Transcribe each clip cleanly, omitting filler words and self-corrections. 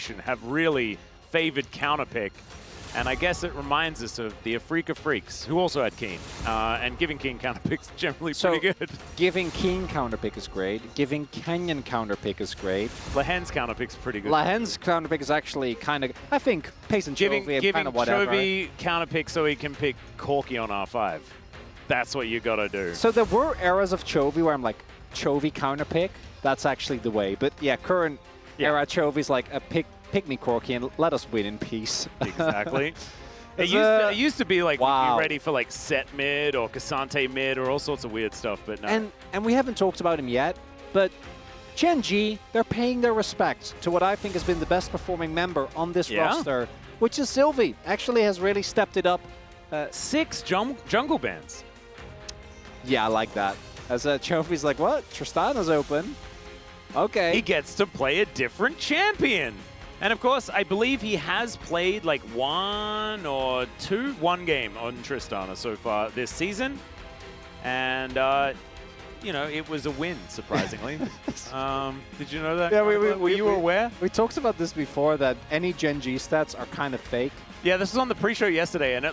situation have really favored counterpick. And I guess it reminds us of the Afrika Freaks, who also had Keen. And giving Keen counterpick's generally pretty good. Giving Keen counterpick is great. Giving Kenyan counterpick is great. Lahen's counterpick's pretty good. Lahen's counterpick is actually kind of, I think, Pace and Chovy kind of whatever. Giving Chovy counterpick so he can pick Corki on R5. That's what you gotta do. So there were eras of Chovy where I'm like, Chovy counterpick, that's actually the way. But yeah, current era Chovy's like a pick me Corki and let us win in peace. Exactly. It used to be like, be ready for like set mid or Cassante mid or all sorts of weird stuff, but no. And we haven't talked about him yet, but GENG, they're paying their respects to what I think has been the best performing member on this roster, which is Sylvie. Actually has really stepped it up. 6 jungle bans. Yeah, I like that. As Chovy's like, what? Tristana's open. Okay. He gets to play a different champion. And of course, I believe he has played like one game on Tristana so far this season. And, you know, it was a win, surprisingly. Did you know that? Yeah, were you aware? We talked about this before, that any GENG stats are kind of fake. Yeah, this was on the pre-show yesterday, and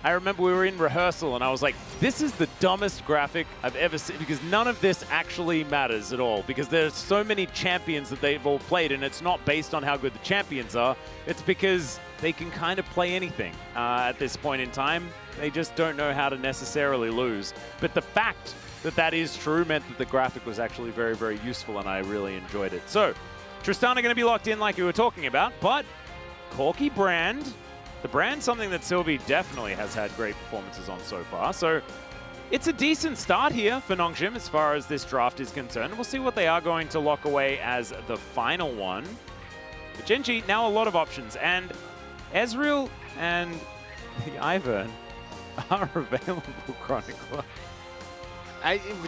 I remember we were in rehearsal, and I was like, this is the dumbest graphic I've ever seen, because none of this actually matters at all, because there's so many champions that they've all played, and it's not based on how good the champions are. It's because they can kind of play anything at this point in time. They just don't know how to necessarily lose. But the fact that that is true meant that the graphic was actually very, very useful, and I really enjoyed it. So, Tristana going to be locked in like we were talking about, but Corki brand. The brand's something that Sylvie definitely has had great performances on so far. So it's a decent start here for Nongshim as far as this draft is concerned. We'll see what they are going to lock away as the final one. But GENG, now a lot of options. And Ezreal and the Ivern are available, Chronicler.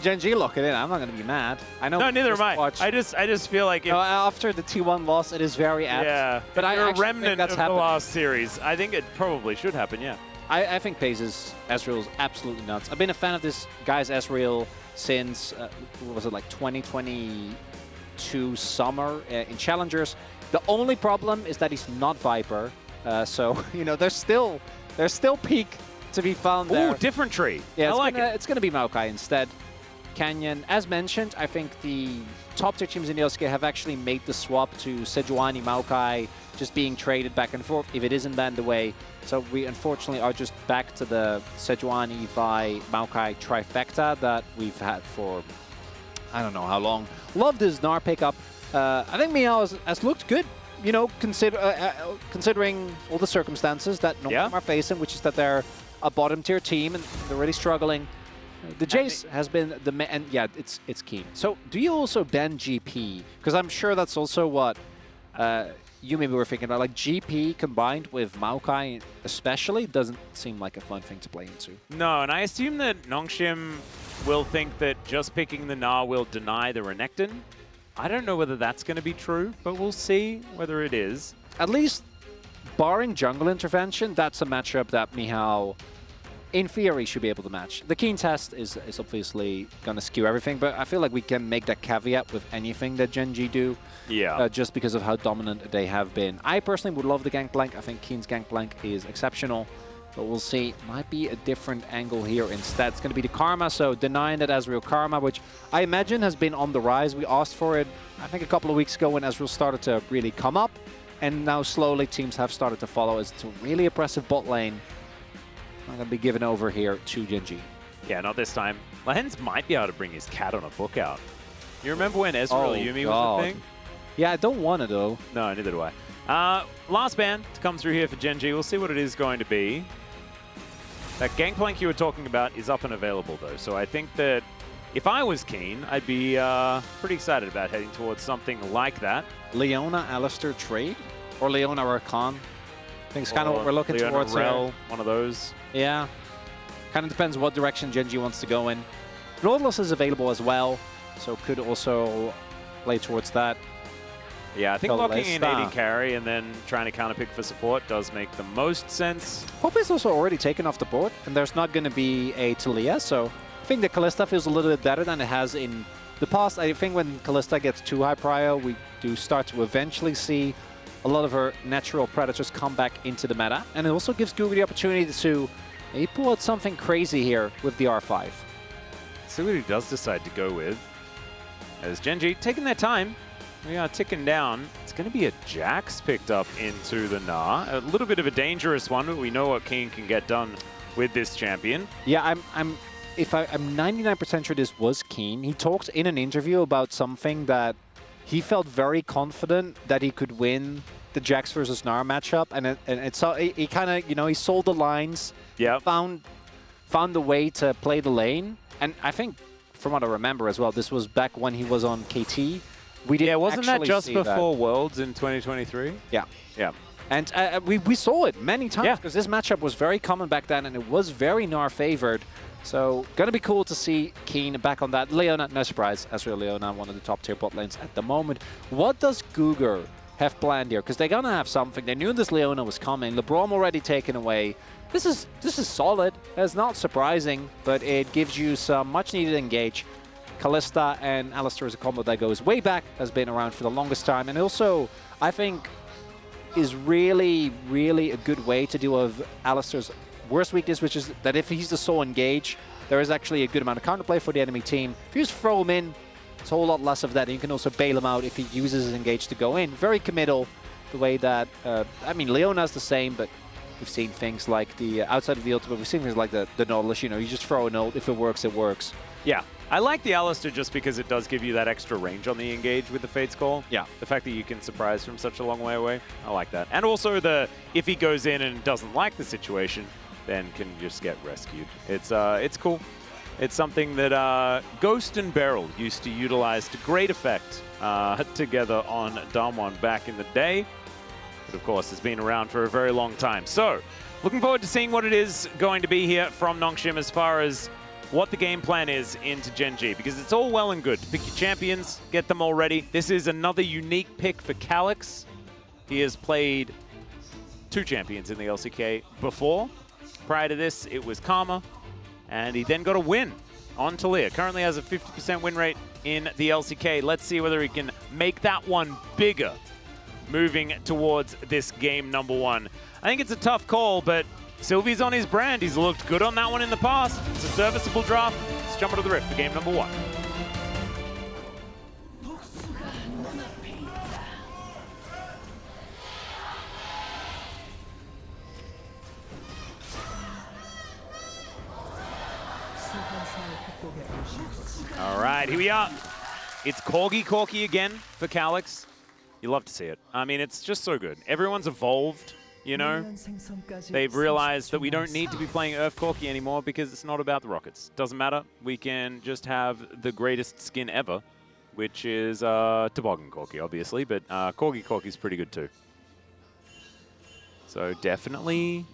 GENG lock it in. I'm not going to be mad. I know. No, neither am I. I just feel like after the T1 loss, it is very apt. Yeah, but you're a remnant of the last series. I think it probably should happen. Yeah. I think Pace's Ezreal is absolutely nuts. I've been a fan of this guy's Ezreal since was it like 2022 summer in Challengers. The only problem is that he's not Viper. So you know, there's still peak to be found there. Ooh, different tree. Yeah, it's going to be Maokai instead. Canyon, as mentioned, I think the top tier teams in the LCK have actually made the swap to Sejuani, Maokai, just being traded back and forth if it isn't banned away. So we unfortunately are just back to the Sejuani, Vi, Maokai trifecta that we've had for I don't know how long. Love this Gnar pickup. I think Meow has looked good. You know, considering all the circumstances that Nongshim are facing, which is that they're a bottom tier team and they're really struggling. The Jace has been the and yeah, it's key. So do you also ban GP? Because I'm sure that's also what you maybe were thinking about. Like GP combined with Maokai especially doesn't seem like a fun thing to play into. No, and I assume that Nongshim will think that just picking the Gnar will deny the Renekton. I don't know whether that's going to be true, but we'll see whether it is. At least, barring jungle intervention, that's a matchup that Mihao, in theory, should be able to match. The Keen test is obviously going to skew everything, but I feel like we can make that caveat with anything that GENG do. Yeah. Just because of how dominant they have been. I personally would love the Gangplank. I think Keen's Gangplank is exceptional. But we'll see. Might be a different angle here instead. It's going to be the Karma, so denying that Ezreal Karma, which I imagine has been on the rise. We asked for it, I think, a couple of weeks ago when Ezreal started to really come up. And now slowly teams have started to follow. It's a really oppressive bot lane. I'm going to be given over here to GENG. Yeah, not this time. Lens might be able to bring his cat on a book out. You remember when Ezreal Yumi was a thing? Yeah, I don't want to, though. No, neither do I. Last ban to come through here for GENG. We'll see what it is going to be. That Gangplank you were talking about is up and available, though. So I think that if I was keen, I'd be pretty excited about heading towards something like that. Leona Alistair trade? Or Leona Rakan? I think it's kind of what we're looking Leona towards Rel, here. one of those. Yeah. Kind of depends what direction GENG wants to go in. Bloodlust is available as well, so could also play towards that. Yeah, I think locking in AD carry and then trying to counterpick for support does make the most sense. Pope is also already taken off the board, and there's not going to be a Talia, so I think the Kalista feels a little bit better than it has in the past. I think when Kalista gets too high prio, we do start to eventually see a lot of her natural predators come back into the meta. And it also gives Google the opportunity to maybe pull out something crazy here with the R5. See what he does decide to go with. As GENG taking their time. We are ticking down. It's going to be a Jax picked up into the Gnar. A little bit of a dangerous one, but we know what Keen can get done with this champion. Yeah, I'm 99% sure this was Keen. He talked in an interview about something that he felt very confident that he could win the Jax versus Gnar matchup, and he kind of, you know, he sold the lines. Yeah. Found the way to play the lane, and I think from what I remember as well, this was back when he was on KT. Wasn't that just before Worlds in 2023? Yeah. Yeah. And we saw it many times because this matchup was very common back then and it was very Gnar favored. So going to be cool to see Keen back on that. Leona, no surprise, Ezreal Leona, one of the top tier bot lanes at the moment. What does Google have planned here? Because they're going to have something. They knew this Leona was coming. LeBron already taken away. This is solid. It's not surprising, but it gives you some much needed engage. Kalista and Alistar is a combo that goes way back, has been around for the longest time, and also, I think, is really, really a good way to deal with Alistar's worst weakness, which is that if he's the sole engage, there is actually a good amount of counterplay for the enemy team. If you just throw him in, it's a whole lot less of that, and you can also bail him out if he uses his engage to go in. Very committal, the way that, I mean, Leona's the same, but we've seen things like the, outside of the ultimate, we've seen things like the Nautilus, you know, you just throw an ult, if it works, it works. Yeah. I like the Alistar just because it does give you that extra range on the engage with the Fate's Call. Yeah. The fact that you can surprise from such a long way away, I like that. And also if he goes in and doesn't like the situation, then can just get rescued. It's cool. It's something that Ghost and Beryl used to utilize to great effect together on Damwon back in the day. But of course, it's been around for a very long time. So, looking forward to seeing what it is going to be here from Nongshim as far as what the game plan is into GENG, because it's all well and good to pick your champions, get them all ready. This is another unique pick for Calyx. He has played 2 champions in the LCK before. Prior to this, it was Karma, and he then got a win on Talia. Currently has a 50% win rate in the LCK. Let's see whether he can make that one bigger moving towards this game number 1. I think it's a tough call, but Sylvie's on his brand. He's looked good on that one in the past. It's a serviceable draft. Let's jump into the rift for game number 1. All right, here we are. It's Corgi again for Calyx. You love to see it. I mean, it's just so good. Everyone's evolved. You know, they've realized that we don't need to be playing Earth Corki anymore because it's not about the rockets. Doesn't matter. We can just have the greatest skin ever, which is Toboggan Corki, obviously, but Corgi Corki's pretty good too. So definitely...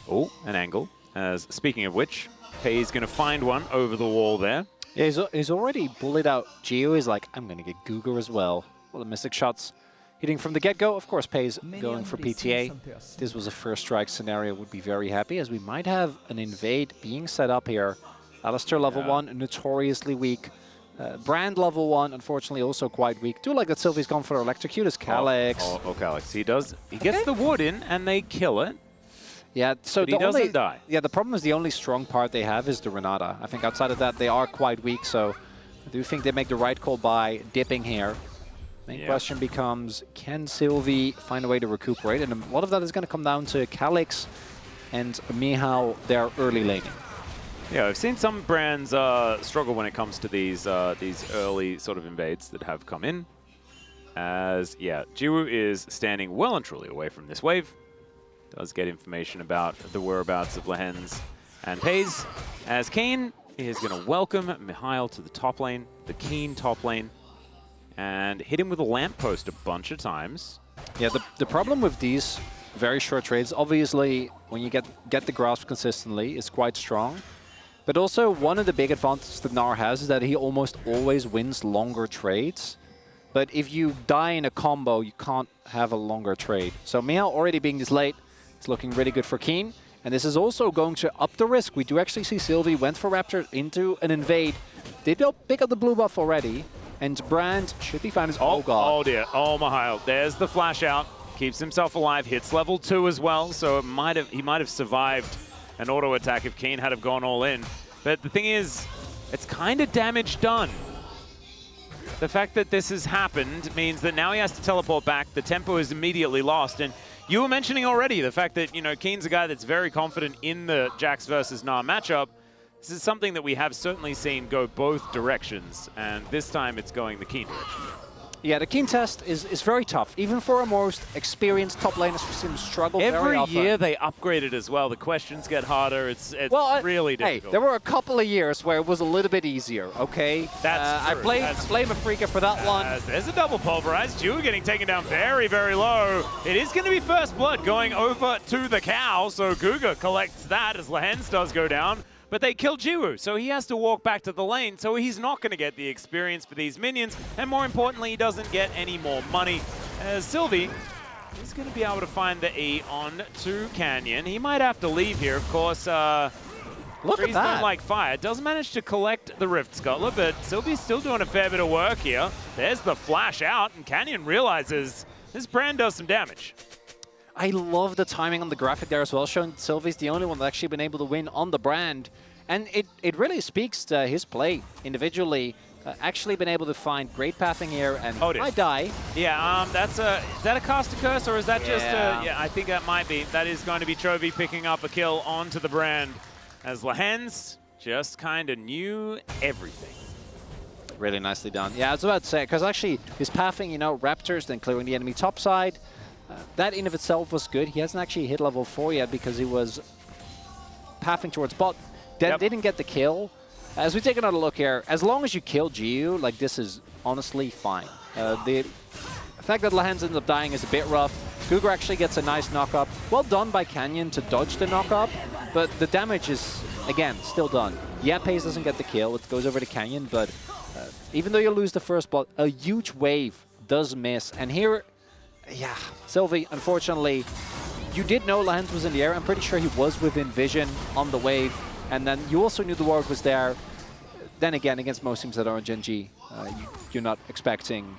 Oh, an angle. As speaking of which, Pei's going to find one over the wall there. Yeah, he's already bullied out Geo. He's like, I'm going to get Guga as well. Well, the mystic shots hitting from the get-go. Of course, Pei's going for PTA. This was a first strike scenario. Would be very happy, as we might have an invade being set up here. Alistar level 1, notoriously weak. Brand level 1, unfortunately, also quite weak. Do like that Sylvie's gone for Electrocute as Calyx. Oh, Calyx. He does. He gets the wood in, and they kill it. Yeah, so but he doesn't die. Yeah, the problem is the only strong part they have is the Renata. I think outside of that, they are quite weak, so I do think they make the right call by dipping here. Main question becomes, can Sylvie find a way to recuperate? And a lot of that is going to come down to Calyx and Mihao, their early laning. Yeah, I've seen some brands struggle when it comes to these early sort of invades that have come in. As, Jiwoo is standing well and truly away from this wave. Does get information about the whereabouts of Lehens and Pei's. As Keen is going to welcome Mihail to the top lane, the Keen top lane, and hit him with a lamppost a bunch of times. Yeah, the problem with these very short trades, obviously, when you get the grasp consistently, is quite strong. But also, one of the big advantages that Gnar has is that he almost always wins longer trades. But if you die in a combo, you can't have a longer trade. So Mihail already being this late, it's looking really good for Keen. And this is also going to up the risk. We do actually see Sylvie went for Raptor into an invade. They don't pick up the blue buff already. And Brand should be fine as... Oh, God. Oh, dear. Oh, Mihail. There's the flash out. Keeps himself alive. Hits level 2 as well. So he might have survived an auto attack if Keen had have gone all in. But the thing is, it's kind of damage done. The fact that this has happened means that now he has to teleport back. The tempo is immediately lost. And you were mentioning already the fact that, you know, Keen's a guy that's very confident in the Jax versus Nah matchup. This is something that we have certainly seen go both directions, and this time it's going the Keen direction. Yeah, the Keen test is very tough. Even for our most experienced top laners, we seem to struggle very often. Every year they upgrade it as well. The questions get harder. It's really difficult. Hey, there were a couple of years where it was a little bit easier, okay? That's true. I blame Afrika for that one. There's a double pulverize. Jiwoo getting taken down very, very low. It is going to be first blood going over to the cow, so Guga collects that as Lehens does go down. But they kill Jiwoo, so he has to walk back to the lane, so he's not going to get the experience for these minions, and more importantly, he doesn't get any more money. As Sylvie is going to be able to find the E on to Canyon. He might have to leave here, of course. Look at that. Don't like fire. Does manage to collect the Rift Scuttler, but Sylvie's still doing a fair bit of work here. There's the flash out, and Canyon realizes this Brand does some damage. I love the timing on the graphic there as well, showing Sylvie's the only one that's actually been able to win on the Brand. And it really speaks to his play individually. Actually been able to find great pathing here, and I die. Yeah, is that a caster curse, or is that just yeah, I think that might be. That is going to be Chovy picking up a kill onto the Brand, as Lehens just kind of knew everything. Really nicely done. Yeah, I was about to say, because actually his pathing, you know, Raptors, then clearing the enemy top side, that in of itself was good. He hasn't actually hit level 4 yet because he was pathing towards bot. Then didn't get the kill. As we take another look here, as long as you kill Jiwoo, like, this is honestly fine. The fact that Lehens ends up dying is a bit rough. Guga actually gets a nice knock-up. Well done by Canyon to dodge the knock-up, but the damage is, again, still done. Yeah, Pace doesn't get the kill. It goes over to Canyon, but even though you lose the first bot, a huge wave does miss. And here, yeah, Sylvie, unfortunately, you did know Lehens was in the air. I'm pretty sure he was within vision on the wave. And then you also knew the ward was there. Then again, against most teams that are on GENG, you're not expecting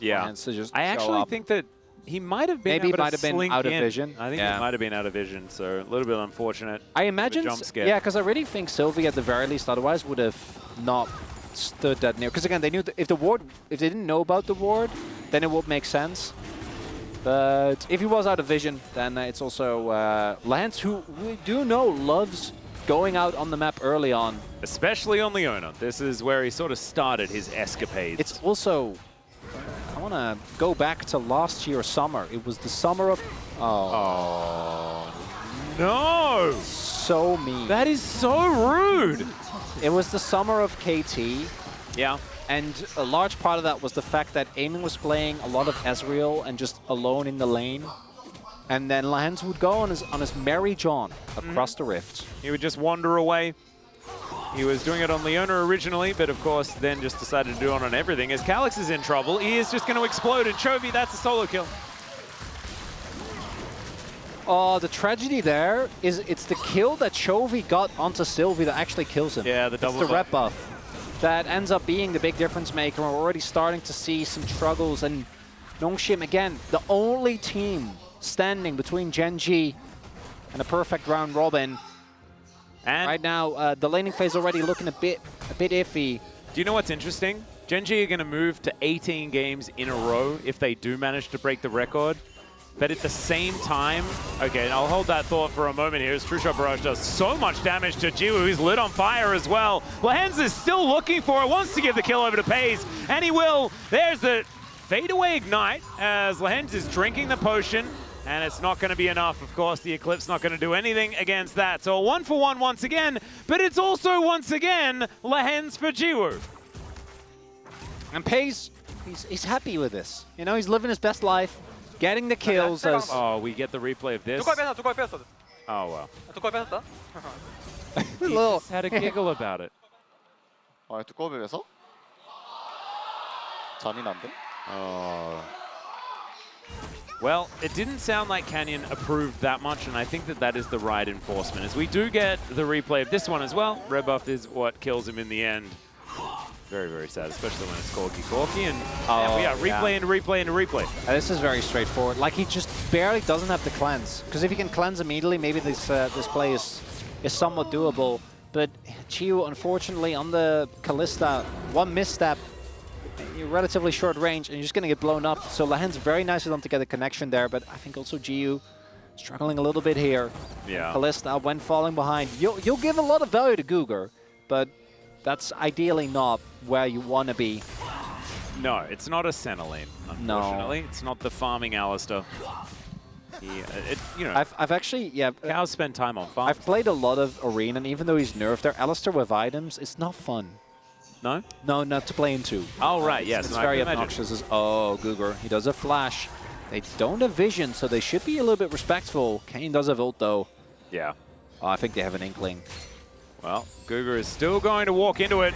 Lehens to just I actually think that he might have been maybe might have been out of vision. I think he might have been out of vision, so a little bit unfortunate. I imagine, yeah, because I really think Sylvie at the very least otherwise would have not stood that near. Because again, they knew that if they didn't know about the ward, then it would make sense. But if he was out of vision, then it's also Lehens, who we do know loves going out on the map early on. Especially on Leona. This is where he sort of started his escapades. It's also, I want to go back to last year's summer. It was the summer of... Oh, no! So mean. That is so rude! It was the summer of KT. Yeah. And a large part of that was the fact that Eamon was playing a lot of Ezreal and just alone in the lane. And then Lehens would go on his merry jaunt across the Rift. He would just wander away. He was doing it on Leona originally, but of course then just decided to do it on everything. As Calyx is in trouble, he is just going to explode, and Chovy, that's a solo kill. Oh, the tragedy there is it's the kill that Chovy got onto Sylvie that actually kills him. Yeah, the double It's the rep buff that ends up being the big difference maker. We're already starting to see some struggles, and Nongshim, again, the only team standing between GENG and a perfect round robin. And right now, the laning phase already looking a bit iffy. Do you know what's interesting? GENG are going to move to 18 games in a row if they do manage to break the record. But at the same time, okay, I'll hold that thought for a moment here as True Shot Barrage does so much damage to Jiwoo, who's lit on fire as well. Lehens is still looking for it, wants to give the kill over to Pace, and he will. There's the fadeaway ignite as Lehens is drinking the potion, and it's not going to be enough. Of course, the Eclipse not going to do anything against that. So a 1-for-1 once again, but it's also once again Lehens for Jiwoo. And Pace, he's happy with this. You know, he's living his best life. Getting the kills as... Oh, we get the replay of this. Oh, well. He just had a giggle about it. Oh. Well, it didn't sound like Canyon approved that much, and I think that that is the right enforcement. As we do get the replay of this one as well, red buff is what kills him in the end. Very, very sad, especially when it's Corky Corky. And Oh, yeah, replay into replay into replay. This is very straightforward. Like, he just barely doesn't have the cleanse. Because if he can cleanse immediately, maybe this play is somewhat doable. But Chiu, unfortunately, on the Kalista, one misstep, you're relatively short range, and you're just going to get blown up. So Lahen's very nicely done to get a connection there, but I think also Jiu struggling a little bit here. Yeah. Kalista, when falling behind, you'll give a lot of value to Cougar, but that's ideally not where you want to be. No, it's not a center lane, unfortunately. No. It's not the farming Alistair. You know, I've actually, yeah. Cows spend time on farm. I've played a lot of Arena, and even though he's nerfed there, Alistair with items, it's not fun. No? No, not to play into. Oh, right, yes. It's very obnoxious. Oh, Cougar, he does a flash. They don't have vision, so they should be a little bit respectful. Kane does have ult, though. Yeah. Oh, I think they have an inkling. Well, Cougar is still going to walk into it,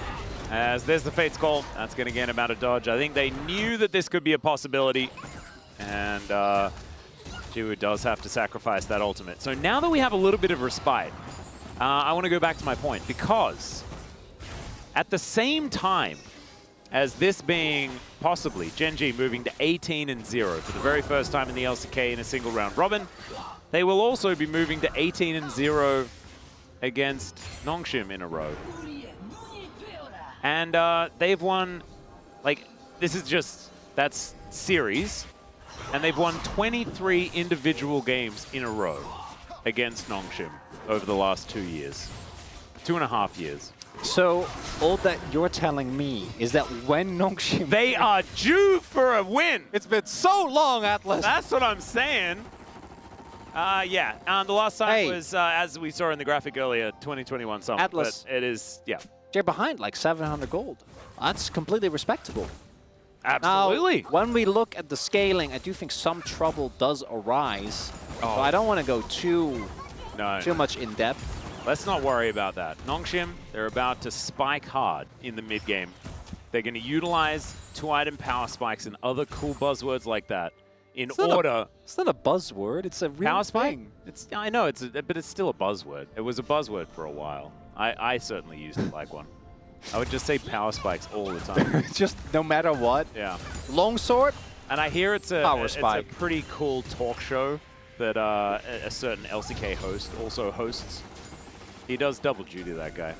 as there's the Fate's Call. That's going to get him out of dodge. I think they knew that this could be a possibility, and Jiu does have to sacrifice that ultimate. So now that we have a little bit of respite, I want to go back to my point, because at the same time as this being possibly GENG moving to 18-0 for the very first time in the LCK in a single round robin, they will also be moving to 18-0 against Nongshim in a row. And they've won, like, this is just, that's series, and they've won 23 individual games in a row against Nongshim over the last 2 years. 2.5 years. So, all that you're telling me is that when Nongshim... They are due for a win! It's been so long, Atlas! That's what I'm saying. Yeah, the last time was, as we saw in the graphic earlier, 2021 summer. Atlas. But it is, yeah. They're behind like 700 gold. That's completely respectable. Absolutely. Now, when we look at the scaling, I do think some trouble does arise. Oh. So I don't want to go too much in depth. Let's not worry about that. Nongshim, they're about to spike hard in the mid game. They're going to utilize 2-item power spikes and other cool buzzwords like that in order. It's not a buzzword. It's a real power spike? thing. I know, but it's still a buzzword. It was a buzzword for a while. I certainly used it like one. I would just say power spikes all the time. Just no matter what. Yeah. Longsword. And I hear it's a spike. pretty cool talk show that a certain LCK host also hosts. He does double duty, that guy.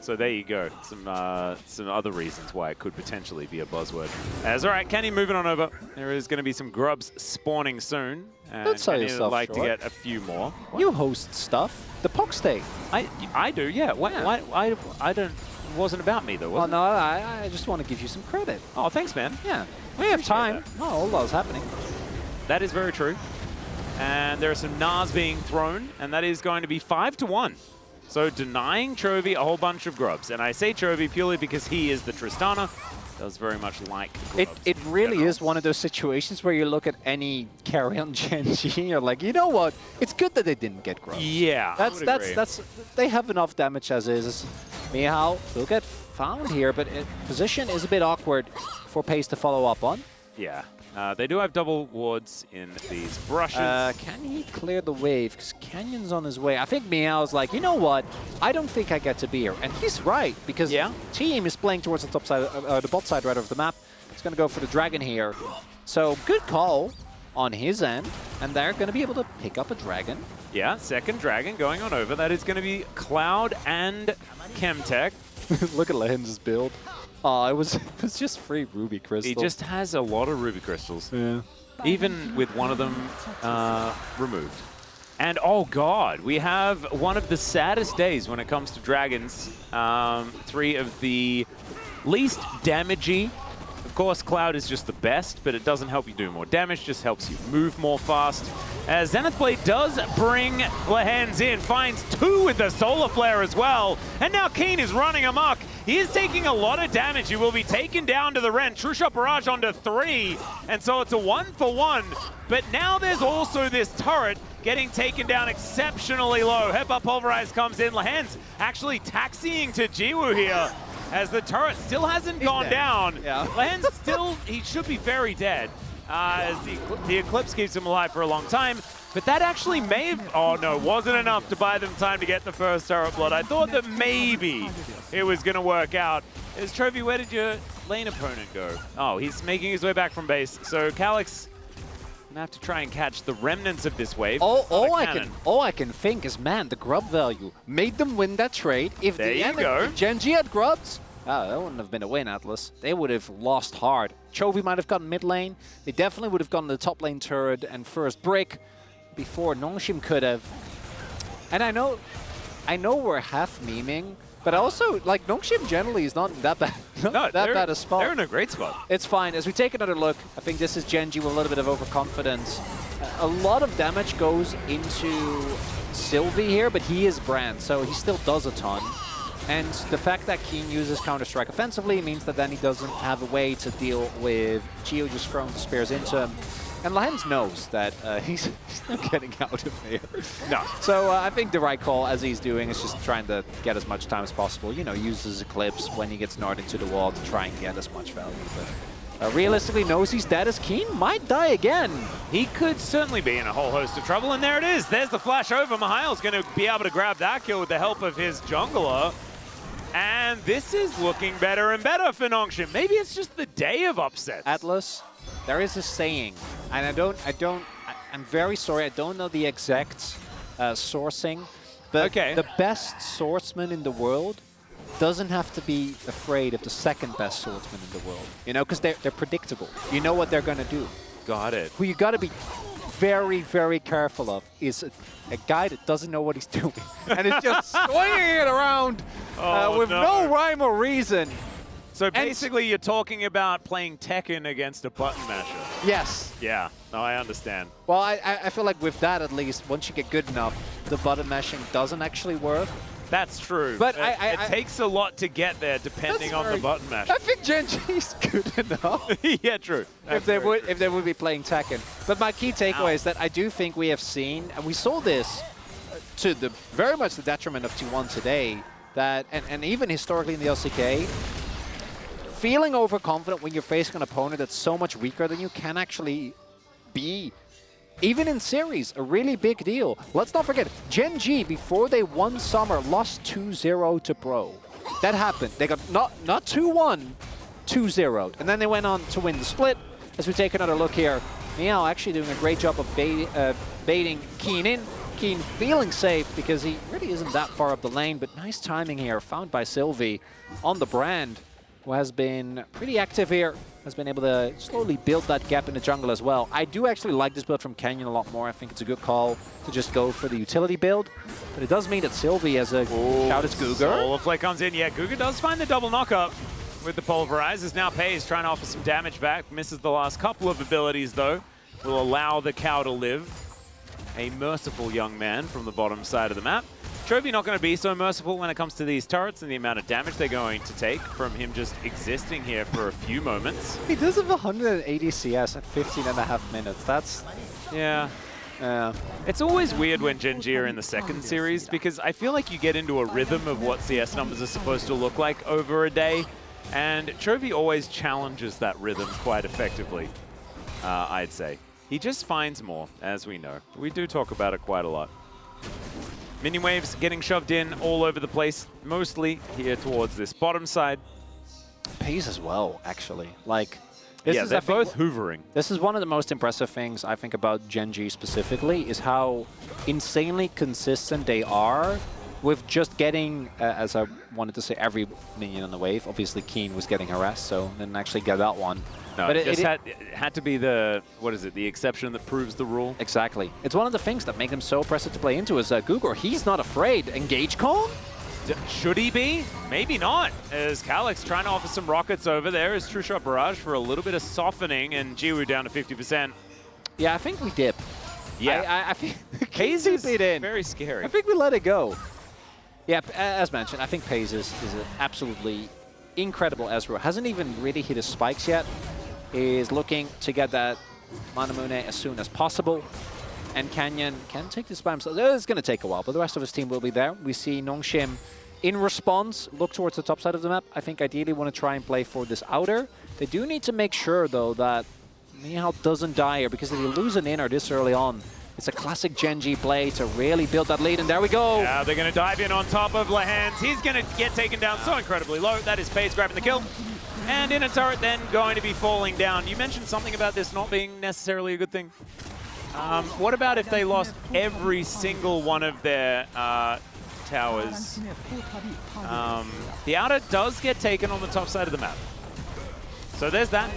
So there you go. Some other reasons why it could potentially be a buzzword. All right, Kenny, moving on over. There is going to be some grubs spawning soon. And Kenny would like to get a few more. You host stuff. The Pox Day. I do, yeah. Why I don't. It wasn't about me though, was it? No, I just want to give you some credit. Oh, thanks, man. Yeah. We have time. Not all that's happening. That is very true. And there are some Nars being thrown, and that is going to be 5-1. So denying Chovy a whole bunch of grubs. And I say Chovy purely because he is the Tristana. Does very much like grubs. It really is one of those situations where you look at any carry on GENG and you're like, you know what? It's good that they didn't get grubs. Yeah, that's they have enough damage as is. Mihao will get found here, but position is a bit awkward for Pace to follow up on. Yeah. They do have double wards in these brushes. Can he clear the wave? Because Canyon's on his way. I think Meow's like, you know what? I don't think I get to be here. And he's right, because team is playing towards the top side, the bot side rather of the map. He's going to go for the dragon here. So good call on his end. And they're going to be able to pick up a dragon. Yeah, second dragon going on over. That is going to be Cloud and Chemtech. Look at Lahen's build. Oh, it was just free ruby crystals. He just has a lot of ruby crystals. Yeah. Even with one of them removed. And oh god, we have one of the saddest days when it comes to dragons. 3 of the least damagey. Of course, Cloud is just the best, but it doesn't help you do more damage, just helps you move more fast. As Zenith Blade does bring Lahen's in, finds 2 with the Solar Flare as well. And now Keen is running amok. He is taking a lot of damage. He will be taken down to the Rent. True Shot Barrage onto 3. And so it's a 1-for-1. But now there's also this turret getting taken down exceptionally low. Headbutt Pulverize comes in. Lahen's actually taxiing to Jiwoo here, as the turret still hasn't gone down. Yeah. Lahen's still, he should be very dead, as the Eclipse keeps him alive for a long time. But that actually may have, oh no, wasn't enough to buy them time to get the first turret blood. I thought that maybe it was going to work out. Is Trophy, where did your lane opponent go? Oh, he's making his way back from base. So Calyx gonna have to try and catch the remnants of this wave. All I can think is, man, the grub value made them win that trade. If there you if go. GENG had grubs, that wouldn't have been a win, Atlas. They would have lost hard. Chovy might have gotten mid lane. They definitely would have gotten the top lane turret and first brick before Nongshim could have. And I know we're half memeing, but also, like, Nongshim generally is not that bad. Not that bad a spot. They're in a great spot. It's fine. As we take another look, I think this is GENG with a little bit of overconfidence. A lot of damage goes into Sylvie here, but he is Brand, so he still does a ton. And the fact that Keen uses Counter-Strike offensively means that then he doesn't have a way to deal with Geo just throwing the spears into him. And Lions knows that he's not getting out of here. No. So I think the right call, as he's doing, is just trying to get as much time as possible. You know, use his Eclipse when he gets gnarred into the wall to try and get as much value. But realistically knows he's dead as Keen might die again. He could certainly be in a whole host of trouble, and there it is. There's the flash over. Mihail's going to be able to grab that kill with the help of his jungler. And this is looking better and better for Nongshim. Maybe it's just the day of upsets. Atlas, there is a saying, and I'm very sorry, I don't know the exact sourcing, but the best swordsman in the world doesn't have to be afraid of the second best swordsman in the world, you know, because they're predictable. You know what they're going to do. Got it. Who you got to be very, very careful of is a guy that doesn't know what he's doing and is just swinging it around with no rhyme or reason. So basically, you're talking about playing Tekken against a button masher. Yes. Yeah. No, I understand. Well, I feel like with that, at least, once you get good enough, the button mashing doesn't actually work. That's true. But it takes a lot to get there, depending on the button mash. I think GENG's good enough. Yeah, true. If they would be playing Tekken. But my key takeaway is that I do think we have seen, and we saw this to the very much the detriment of T1 today, that and even historically in the LCK, feeling overconfident when you're facing an opponent that's so much weaker than you can actually be, even in series, a really big deal. Let's not forget, GENG, before they won Summer, lost 2-0 to Pro. That happened. They got not 2-1, 2-0'd. And then they went on to win the split. As we take another look here, Meow actually doing a great job of baiting Keen in. Keen feeling safe because he really isn't that far up the lane, but nice timing here, found by Sylvie on the Brand, who has been pretty active here, has been able to slowly build that gap in the jungle as well. I do actually like this build from Canyon a lot more. I think it's a good call to just go for the utility build, but it does mean that Sylvie has a shout as Guger. Solar Flare comes in. Yeah, Guger does find the double knockup with the Pulverize. Is now Pays trying to offer some damage back. Misses the last couple of abilities, though. Will allow the cow to live. A merciful young man from the bottom side of the map. Trophy not going to be so merciful when it comes to these turrets and the amount of damage they're going to take from him just existing here for a few moments. He does have 180 CS at 15.5 minutes. That's... Yeah. It's always weird when GENG are in the second series because I feel like you get into a rhythm of what CS numbers are supposed to look like over a day, and Trophy always challenges that rhythm quite effectively, I'd say. He just finds more, as we know. We do talk about it quite a lot. Mini waves getting shoved in all over the place, mostly here towards this bottom side. Pays as well, actually. Like, this is, they're both hoovering. This is one of the most impressive things I think about GENG specifically, is how insanely consistent they are with just getting, as I wanted to say, every minion on the wave. Obviously, Keen was getting harassed, so didn't actually get that one. No, but it had to be the, what is it, the exception that proves the rule? Exactly. It's one of the things that make him so impressive to play into is Guger. He's not afraid. Engage call? Should he be? Maybe not. As Calyx trying to offer some rockets over there is True Shot Barrage for a little bit of softening, and Jiwoo down to 50%. Yeah, I think we dip. Yeah. I think Pays is very scary. I think we let it go. Yeah, as mentioned, I think Pays is an absolutely incredible Ezreal. Hasn't even really hit his spikes yet. Is looking to get that Manamune as soon as possible. And Canyon can take this by himself. It's going to take a while, but the rest of his team will be there. We see Nongshim in response look towards the top side of the map. I think ideally want to try and play for this outer. They do need to make sure, though, that Mihal doesn't die here, because if you lose an inner this early on, It's a classic GENG play to really build that lead, and there we go. Now they're going to dive in on top of Lahans. He's going to get taken down so incredibly low. That is FaZe grabbing the kill. And in a turret then going to be falling down. You mentioned something about this not being necessarily a good thing. What about if they lost every single one of their towers? The outer does get taken on the top side of the map. So there's that.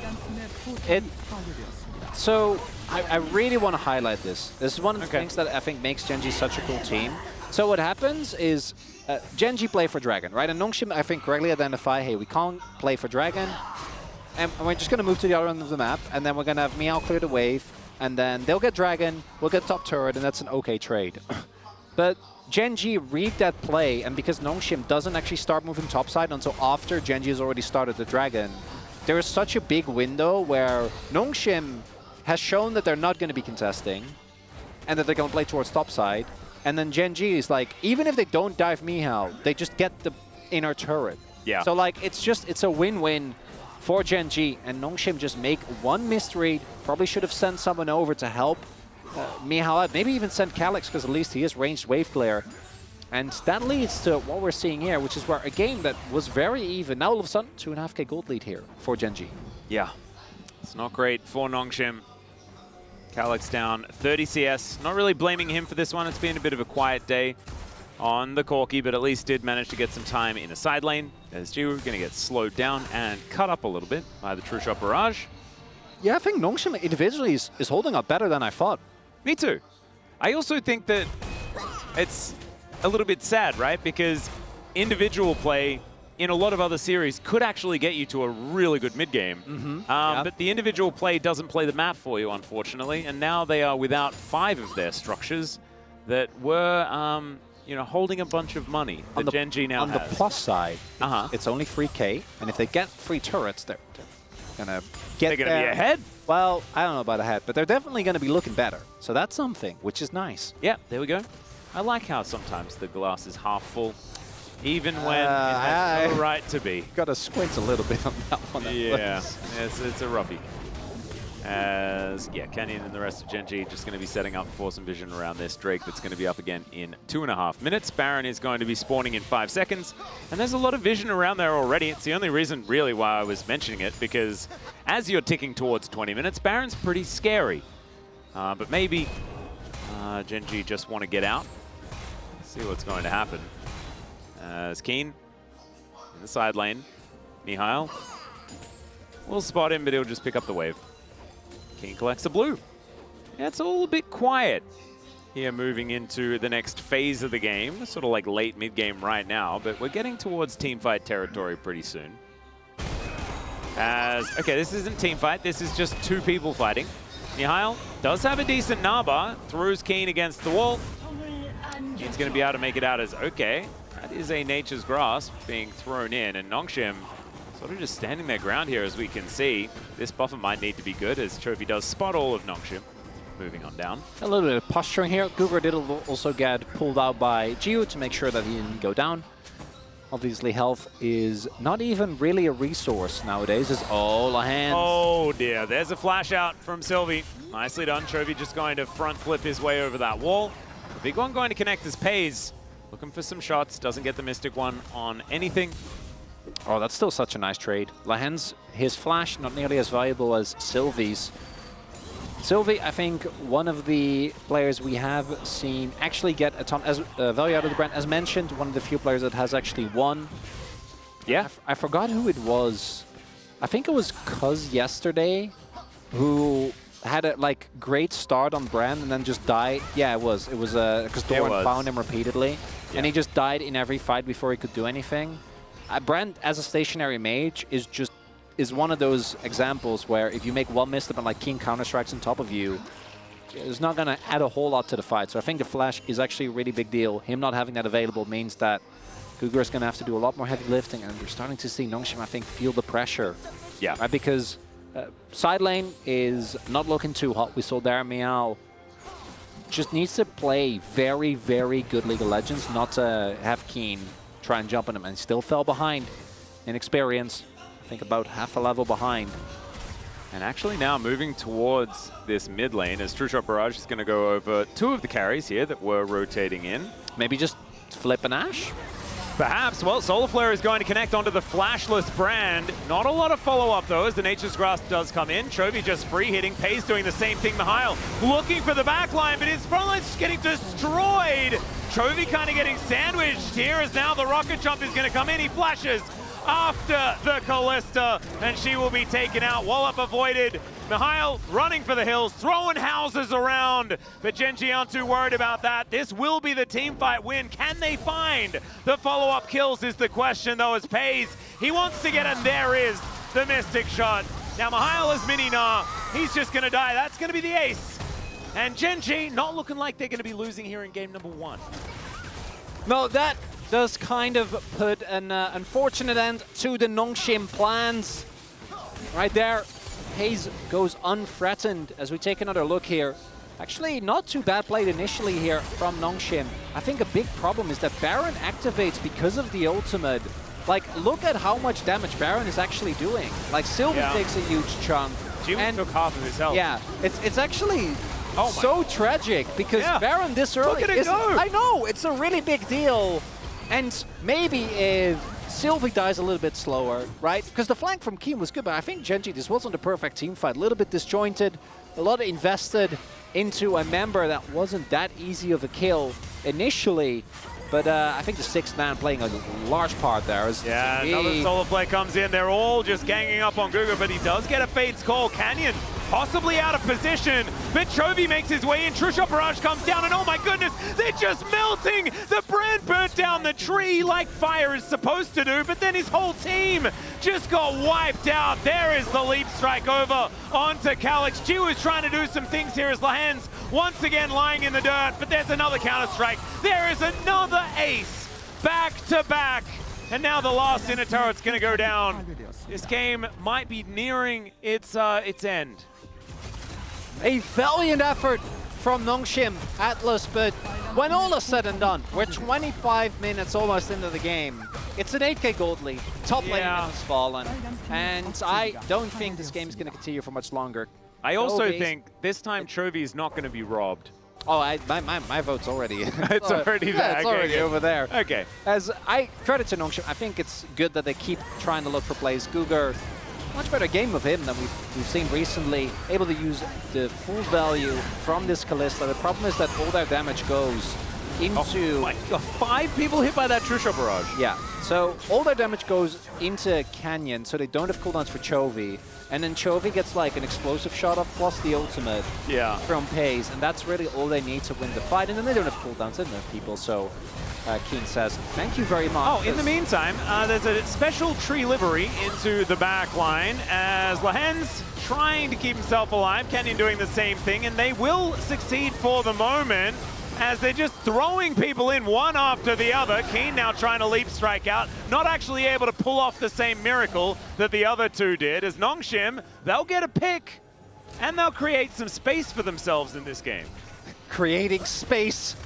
So I really want to highlight this. This is one of the things that I think makes GENG such a cool team. So what happens is GENG play for Dragon, right? And Nongshim, I think, correctly identify, hey, we can't play for Dragon. And we're just going to move to the other end of the map. And then we're going to have Meow clear the wave. And then they'll get Dragon, we'll get top turret, and that's an okay trade. But GENG read that play, and because Nongshim doesn't actually start moving topside until after GENG has already started the Dragon, there is such a big window where Nongshim has shown that they're not going to be contesting, and that they're going to play towards topside. And then GENG is like, even if they don't dive Mihao, they just get the inner turret. Yeah. So like, it's a win-win for GENG, and Nongshim just make one misread. Probably should have sent someone over to help Mihao out. Maybe even sent Calyx, because at least he is ranged wave player. And that leads to what we're seeing here, which is where a game that was very even. Now all of a sudden, 2.5k gold lead here for GENG. Yeah, it's not great for Nongshim. Calyx down 30 CS. Not really blaming him for this one. It's been a bit of a quiet day on the Corki, but at least did manage to get some time in a side lane. As Jiwoo going to get slowed down and cut up a little bit by the True Shot Barrage. Yeah, I think Nongshim individually is holding up better than I thought. Me too. I also think that it's a little bit sad, right? Because individual play in a lot of other series could actually get you to a really good mid-game. But the individual play doesn't play the map for you, unfortunately. And now they are without 5 of their structures that were, you know, holding a bunch of money that GENG now has. On the plus side, it's only 3k. And if they get 3 turrets, they're going to get They're going to be ahead? Well, I don't know about ahead, but they're definitely going to be looking better. So that's something, which is nice. Yeah, there we go. I like how sometimes the glass is half full, even when it has no right to be. Got to squint a little bit on that one. Yeah, it's a roughie. As, yeah, Canyon and the rest of GENG just going to be setting up for some vision around this Drake that's going to be up again in 2.5 minutes. Baron is going to be spawning in 5 seconds. And there's a lot of vision around there already. It's the only reason, really, why I was mentioning it, because as you're ticking towards 20 minutes, Baron's pretty scary. But maybe GENG just want to get out. See what's going to happen. As Keen in the side lane. Mihail will spot him, but he'll just pick up the wave. Keen collects a blue. Yeah, it's all a bit quiet here moving into the next phase of the game. Sort of like late mid-game right now, but we're getting towards teamfight territory pretty soon. Okay, this isn't teamfight. This is just 2 people fighting. Mihail does have a decent Naba. Throws Keen against the wall. Keen's going to be able to make it out as okay. That is a Nature's Grasp being thrown in, and Nongshim sort of just standing their ground here, as we can see. This buffer might need to be good, as Trophy does spot all of Nongshim. Moving on down. A little bit of posturing here. Gugur did also get pulled out by Jiwoo to make sure that he didn't go down. Obviously, health is not even really a resource nowadays. It's all a hand. Oh dear, there's a flash out from Sylvie. Nicely done. Trophy just going to front flip his way over that wall. The big one going to connect as Pays. Looking for some shots, doesn't get the Mystic one on anything. Oh, that's still such a nice trade. Lahen's, his flash, not nearly as valuable as Sylvie's. Sylvie, I think, one of the players we have seen actually get a ton as value out of the brand. As mentioned, one of the few players that has actually won. Yeah. I forgot who it was. I think it was Cuz yesterday, who had a great start on Brand and then just died. Yeah, it was because Doran found him repeatedly, and he just died in every fight before he could do anything. Brand as a stationary mage is one of those examples where if you make one misstep and like King counter-strikes on top of you, it's not going to add a whole lot to the fight. So I think the flash is actually a really big deal. Him not having that available means that Gugur is going to have to do a lot more heavy lifting, and we're starting to see Nongshim, I think, feel the pressure. Yeah. Right? Because side lane is not looking too hot. We saw there Meow just needs to play very, very good League of Legends, not to have Keen try and jump on him, and still fell behind in experience. I think about half a level behind. And actually now moving towards this mid lane as True Shot Barrage is going to go over 2 of the carries here that were rotating in. Maybe just flip an Ashe? Perhaps. Well, Solar Flare is going to connect onto the flashless Brand. Not a lot of follow-up, though, as the Nature's Grasp does come in. Chovy just free hitting. Pays doing the same thing. Mihail looking for the backline, but his front line's just getting destroyed. Chovy kind of getting sandwiched here as now the rocket jump is going to come in. He flashes after the Callista, and she will be taken out. Wallop avoided. Mihail running for the hills, throwing houses around, but GENG aren't too worried about that. This will be the team fight win. Can they find the follow-up kills is the question, though, as Pays, he wants to get, and there is the Mystic Shot. Now Mihail is Mini-Na. He's just going to die. That's going to be the ace. And GENG not looking like they're going to be losing here in game number 1. No, that does kind of put an unfortunate end to the Nongshim plans. Right there, Pays goes unthreatened as we take another look here. Actually, not too bad played initially here from Nongshim. I think a big problem is that Baron activates because of the ultimate. Like, look at how much damage Baron is actually doing. Like, Sylvie takes a huge chunk. Jiwoo took half of his health. Yeah, it's actually so tragic because Baron this early. Look at it go. I know, it's a really big deal. And maybe if Sylvie dies a little bit slower, right? Because the flank from Keen was good, but I think GENG, this wasn't the perfect team fight. A little bit disjointed, a lot invested into a member that wasn't that easy of a kill initially. But I think the 6th man playing a large part there. As another Solar Flare comes in. They're all just ganging up on Guga, but he does get a Fate's Call. Canyon possibly out of position, but Chovy makes his way in. True Shot Barrage comes down, and oh my goodness, they're just melting! The Brand burnt down the tree like fire is supposed to do, but then his whole team just got wiped out. There is the leap strike over onto Calyx. Jiwoo is trying to do some things here as Lahan's once again lying in the dirt, but there's another counter-strike. There is another ace, back to back. And now the last inner turret's gonna go down. This game might be nearing its end. A valiant effort from Nongshim Atlas, but when all is said and done, we're 25 minutes almost into the game. It's an 8K gold lead. Top lane has fallen, and I don't think this game is going to continue for much longer. I also think this time Chovy is not going to be robbed. Oh, my vote's already. It's already there. Yeah, it's already over there. Okay. As I credit to Nongshim, I think it's good that they keep trying to look for plays. Guga, much better game of him than we've seen recently. Able to use the full value from this Callista. The problem is that all their damage goes into... Oh my God, 5 people hit by that True Shot Barrage. Yeah, so all their damage goes into Canyon, so they don't have cooldowns for Chovy. And then Chovy gets like an explosive shot up plus the ultimate from Pays, and that's really all they need to win the fight. And then they don't have cooldowns, they don't have people, so Keen says, thank you very much. Oh, in the meantime, there's a special tree livery into the back line as Lahan's trying to keep himself alive. Canyon doing the same thing, and they will succeed for the moment as they're just throwing people in one after the other. Keen now trying to leap strike out, not actually able to pull off the same miracle that the other two did. As Nongshim, they'll get a pick, and they'll create some space for themselves in this game. Creating space.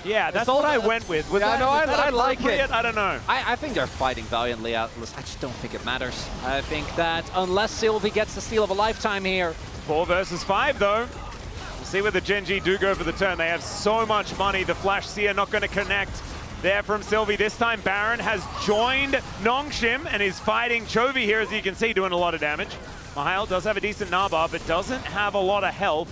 Yeah, that's what I went with. I like it. I don't know. I think they're fighting valiantly, Atlas. I just don't think it matters. I think that unless Sylvie gets the steal of a lifetime here. 4 versus 5, though. We'll see whether GENG do go for the turn. They have so much money. The Flash Seer not going to connect there from Sylvie. This time Baron has joined Nongshim and is fighting Chovy here, as you can see, doing a lot of damage. Mihail does have a decent Naba, but doesn't have a lot of health.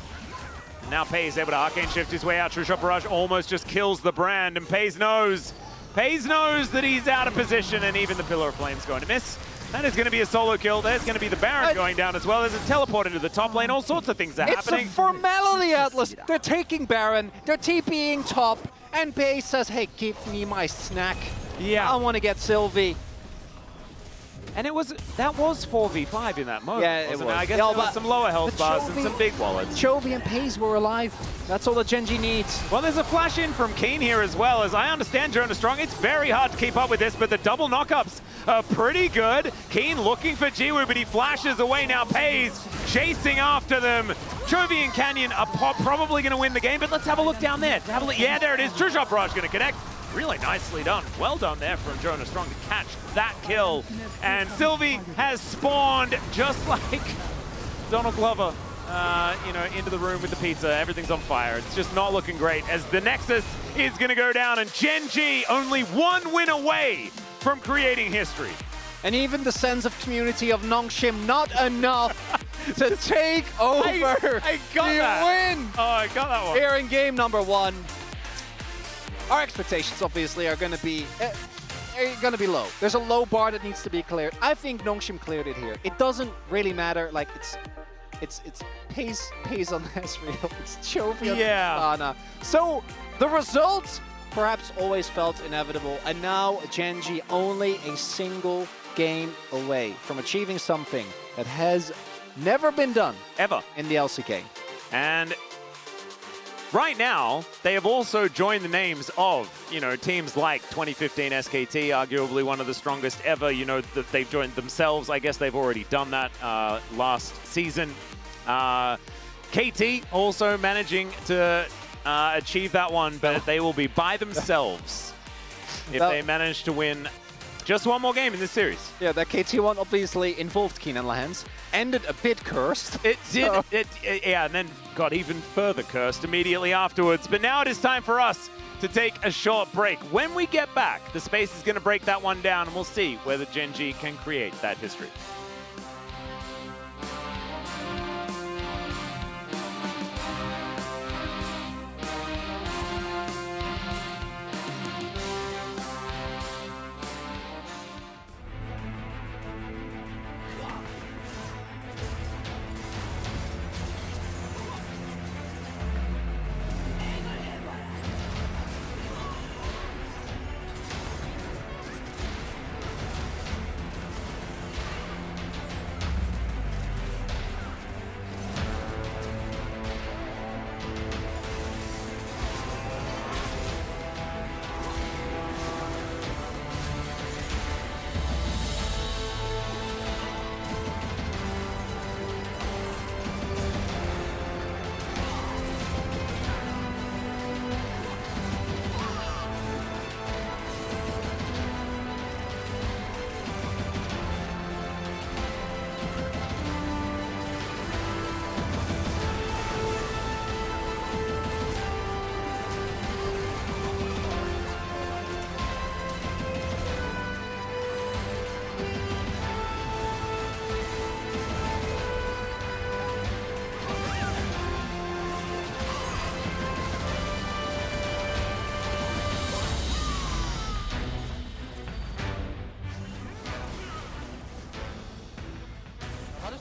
And now Pays able to Arcane Shift his way out. True Shot Barrage almost just kills the Brand, and Pays knows that he's out of position, and even the Pillar of Flame's going to miss. That is going to be a solo kill. There's going to be the Baron going down as well. There's a teleport into the top lane. All sorts of things are happening. It's a formality, Atlas. They're taking Baron. They're TPing top. And Pays says, hey, give me my snack. Yeah. I want to get Sylvie. And that was 4v5 in that moment. Yeah, it was. I guess there was some lower health bars and some big wallets. Chovy and Pays were alive. That's all that GENG needs. Well, there's a flash in from Keen here as well. As I understand, Jonah Strong, it's very hard to keep up with this, but the double knockups are pretty good. Keen looking for Jiwoo, but he flashes away now. Pays chasing after them. Chovy and Canyon are probably going to win the game, but let's have a look down there. Yeah, there it is. True Shot Barrage going to connect. Really nicely done. Well done there from Jonah Strong to catch that kill. And Sylvie has spawned just like Donald Glover, you know, into the room with the pizza. Everything's on fire. It's just not looking great as the Nexus is going to go down, and GENG only one win away from creating history. And even the sense of community of Nongshim not enough to take over I got the that. win. Oh, I got that one. Here in game number 1. Our expectations obviously are going to be low. There's a low bar that needs to be cleared. I think Nongshim cleared it here. It doesn't really matter. Like it's Pays on Ezreal. It's Chovy on Tristana. So the result perhaps always felt inevitable, and now GENG only a single game away from achieving something that has never been done ever in the LCK. And right now, they have also joined the names of, you know, teams like 2015 SKT, arguably one of the strongest ever. You know, that they've joined themselves. I guess they've already done that last season. KT also managing to achieve that one, but they will be by themselves if they manage to win just one more game in this series. Yeah, that KT one obviously involved Keenan Lahens. Ended a bit cursed. It did, yeah, and then got even further cursed immediately afterwards. But now it is time for us to take a short break. When we get back, the space is going to break that one down, and we'll see whether GENG can create that history.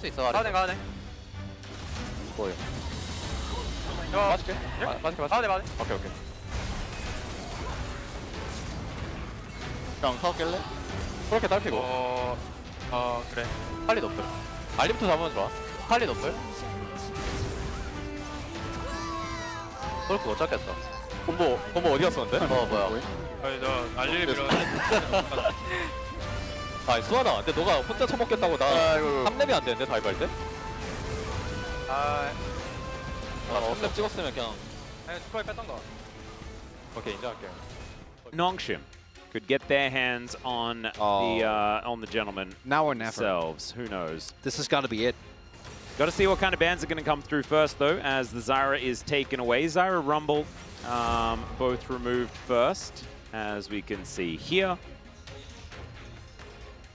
수 있어. 가네. 뭐요? 맞을게. 맞을게. 맞을게. 오케이. 그냥 타올길래? 그렇게 딸피고. 그래. 칼리 높을. 알리부터 잡으면 좋아. 칼리 높을. 그렇게 못 잡겠다. 콤보 어디 갔었는데? 뭐야? 아니 나 알리를 밀어. 아, 수아나. 근데 너가 혼자 처먹겠다고 나 3렙이 안 되는데 다이브 할 때? 나 3렙 찍었으면 그냥. 아니 스코어 뺐던 거. 오케이, 인정할게. Nongshim could get their hands on the gentlemen Now or never. themselves. Who knows? This has got to be it. Got to see what kind of bans are going to come through first, though, as the Zyra is taken away. Zyra, Rumble, both removed first, as we can see here.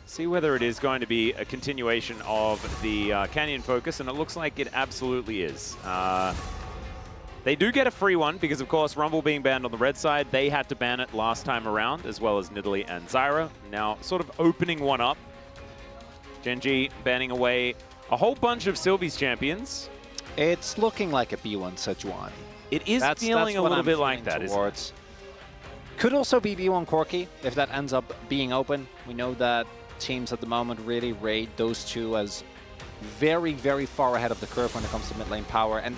See whether it is going to be a continuation of the Canyon focus, and it looks like it absolutely is. They do get a free one because, of course, Rumble being banned on the red side, they had to ban it last time around, as well as Nidalee and Zyra. Now, sort of opening one up. GENG banning away a whole bunch of Sylvie's champions. It's looking like a B1 Sejuani. It is feeling a little bit like that, isn't it? Could also be B1 Corki if that ends up being open. We know that teams at the moment really rate those two as very, very far ahead of the curve when it comes to mid lane power. And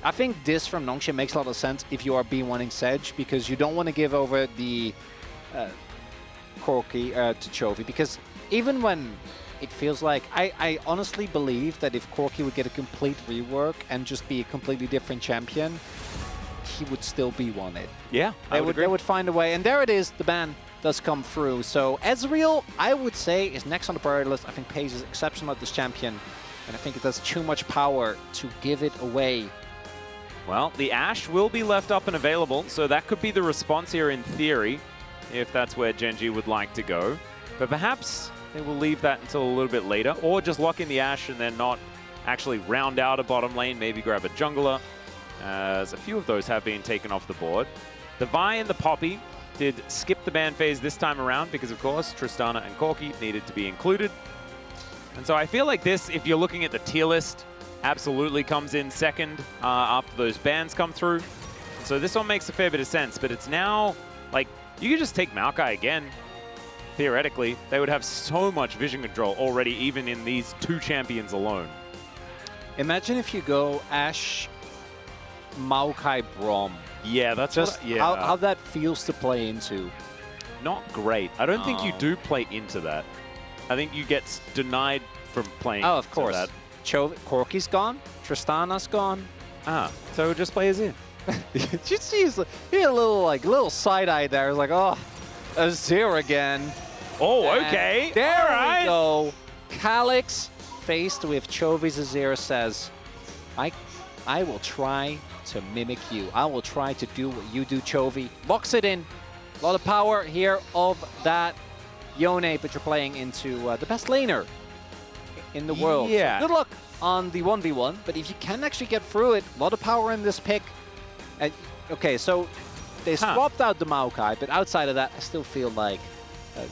I think this from Nongshim makes a lot of sense if you are B1ing Sedge, because you don't want to give over the Corki to Chovy, because even when it feels like, I honestly believe that if Corki would get a complete rework and just be a completely different champion, he would still B1 it. Yeah, they would find a way. And there it is, the ban does come through. So Ezreal, I would say, is next on the priority list. I think Paige is exceptional at this champion. And I think it has too much power to give it away. Well, the Ashe will be left up and available, so that could be the response here in theory, if that's where GENG would like to go. But perhaps they will leave that until a little bit later, or just lock in the Ashe and then not actually round out a bottom lane, maybe grab a jungler, as a few of those have been taken off the board. The Vi and the Poppy did skip the ban phase this time around because, of course, Tristana and Corki needed to be included. And so I feel like this, if you're looking at the tier list, absolutely comes in second after those bans come through. So this one makes a fair bit of sense, but it's now, like, you could just take Maokai again. Theoretically, they would have so much vision control already, even in these 2 champions alone. Imagine if you go Ashe, Maokai, Braum. Yeah, that's Just what, yeah. how that feels to play into. Not great. I don't think you do play into that. I think you get denied from playing Oh, of course. that. Corki's gone. Tristana's gone. Ah, so just play Azir. Just use he had a little side eye there. It's like, oh, Azir again. Oh, And okay. There All right. we go. Calyx faced with Chovy's Azir says, I will try to mimic you. I will try to do what you do, Chovy. Locks it in. A lot of power here of that Yone, but you're playing into the best laner in the world. Yeah. So good luck on the 1v1, but if you can actually get through it, a lot of power in this pick. And, okay, so they swapped out the Maokai, but outside of that, I still feel like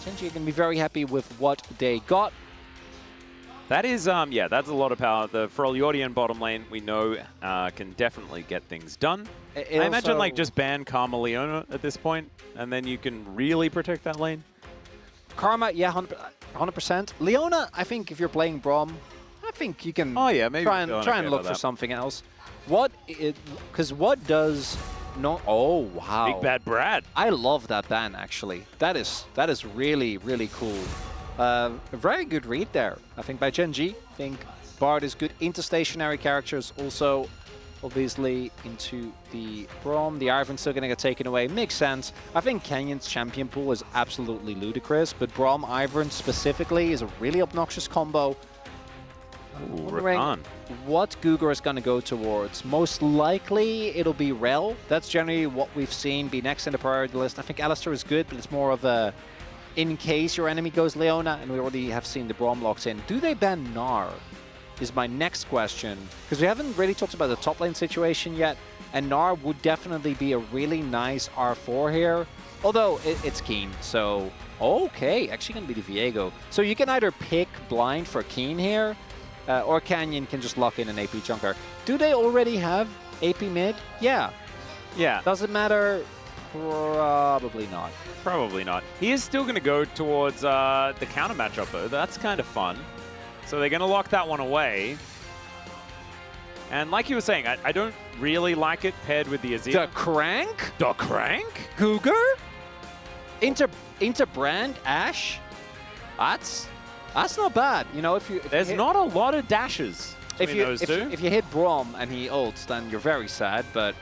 GENG can be very happy with what they got. That is, yeah, that's a lot of power. The Freljordian bottom lane, we know, can definitely get things done. I imagine, like, just ban Karma Leona at this point, and then you can really protect that lane. Karma, yeah, 100%. Leona, I think if you're playing Braum, I think you can maybe try and look for something else. Because what does no? Oh wow! Big Bad Brad. I love that ban actually. That is really really cool. A very good read there. I think by GENG. I think Bard is good into stationary characters. Also, obviously into the Braum. The Ivern's still going to get taken away. Makes sense. I think Canyon's champion pool is absolutely ludicrous, but Braum Ivern specifically is a really obnoxious combo. Ooh, Wondering Rakan. what Gugur is going to go towards. Most likely it'll be Rel. That's generally what we've seen be next in the priority list. I think Alistar is good, but it's more of a in case your enemy goes Leona, and we already have seen the Braum locked in. Do they ban Gnar? Is my next question. Because we haven't really talked about the top lane situation yet, and Gnar would definitely be a really nice R4 here. Although it's Keen, so okay, actually going to be the Viego. So you can either pick blind for Keen here, or Canyon can just lock in an AP junker. Do they already have AP mid? Yeah. Yeah. Does it matter? Probably not. Probably not. He is still going to go towards the counter matchup, though. That's kind of fun. So they're going to lock that one away. And like you were saying, I don't really like it paired with the Azir. The Crank? The Crank? Gugur? Into Brand Ashe? That's not bad. You know, if There's not a lot of dashes between those two. If you hit Braum and he ults, then you're very sad. But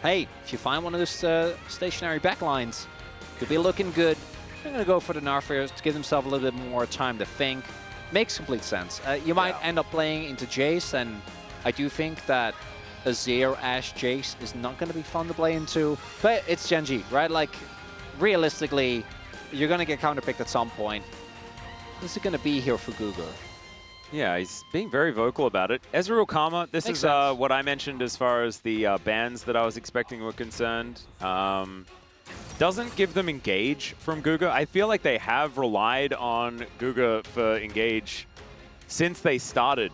hey, if you find one of those stationary backlines, could be looking good. I'm going to go for the Narfears to give themselves a little bit more time to think. Makes complete sense. You might end up playing into Jace, and I do think that Azir, Ashe, Jace is not going to be fun to play into. But it's GENG, right? Like, realistically, you're going to get counterpicked at some point. Is it going to be here for Gugur? Yeah, he's being very vocal about it. Ezreal Karma, this Makes is sense. what I mentioned as far as the bans that I was expecting were concerned. Doesn't give them engage from Gugur. I feel like they have relied on Gugur for engage since they started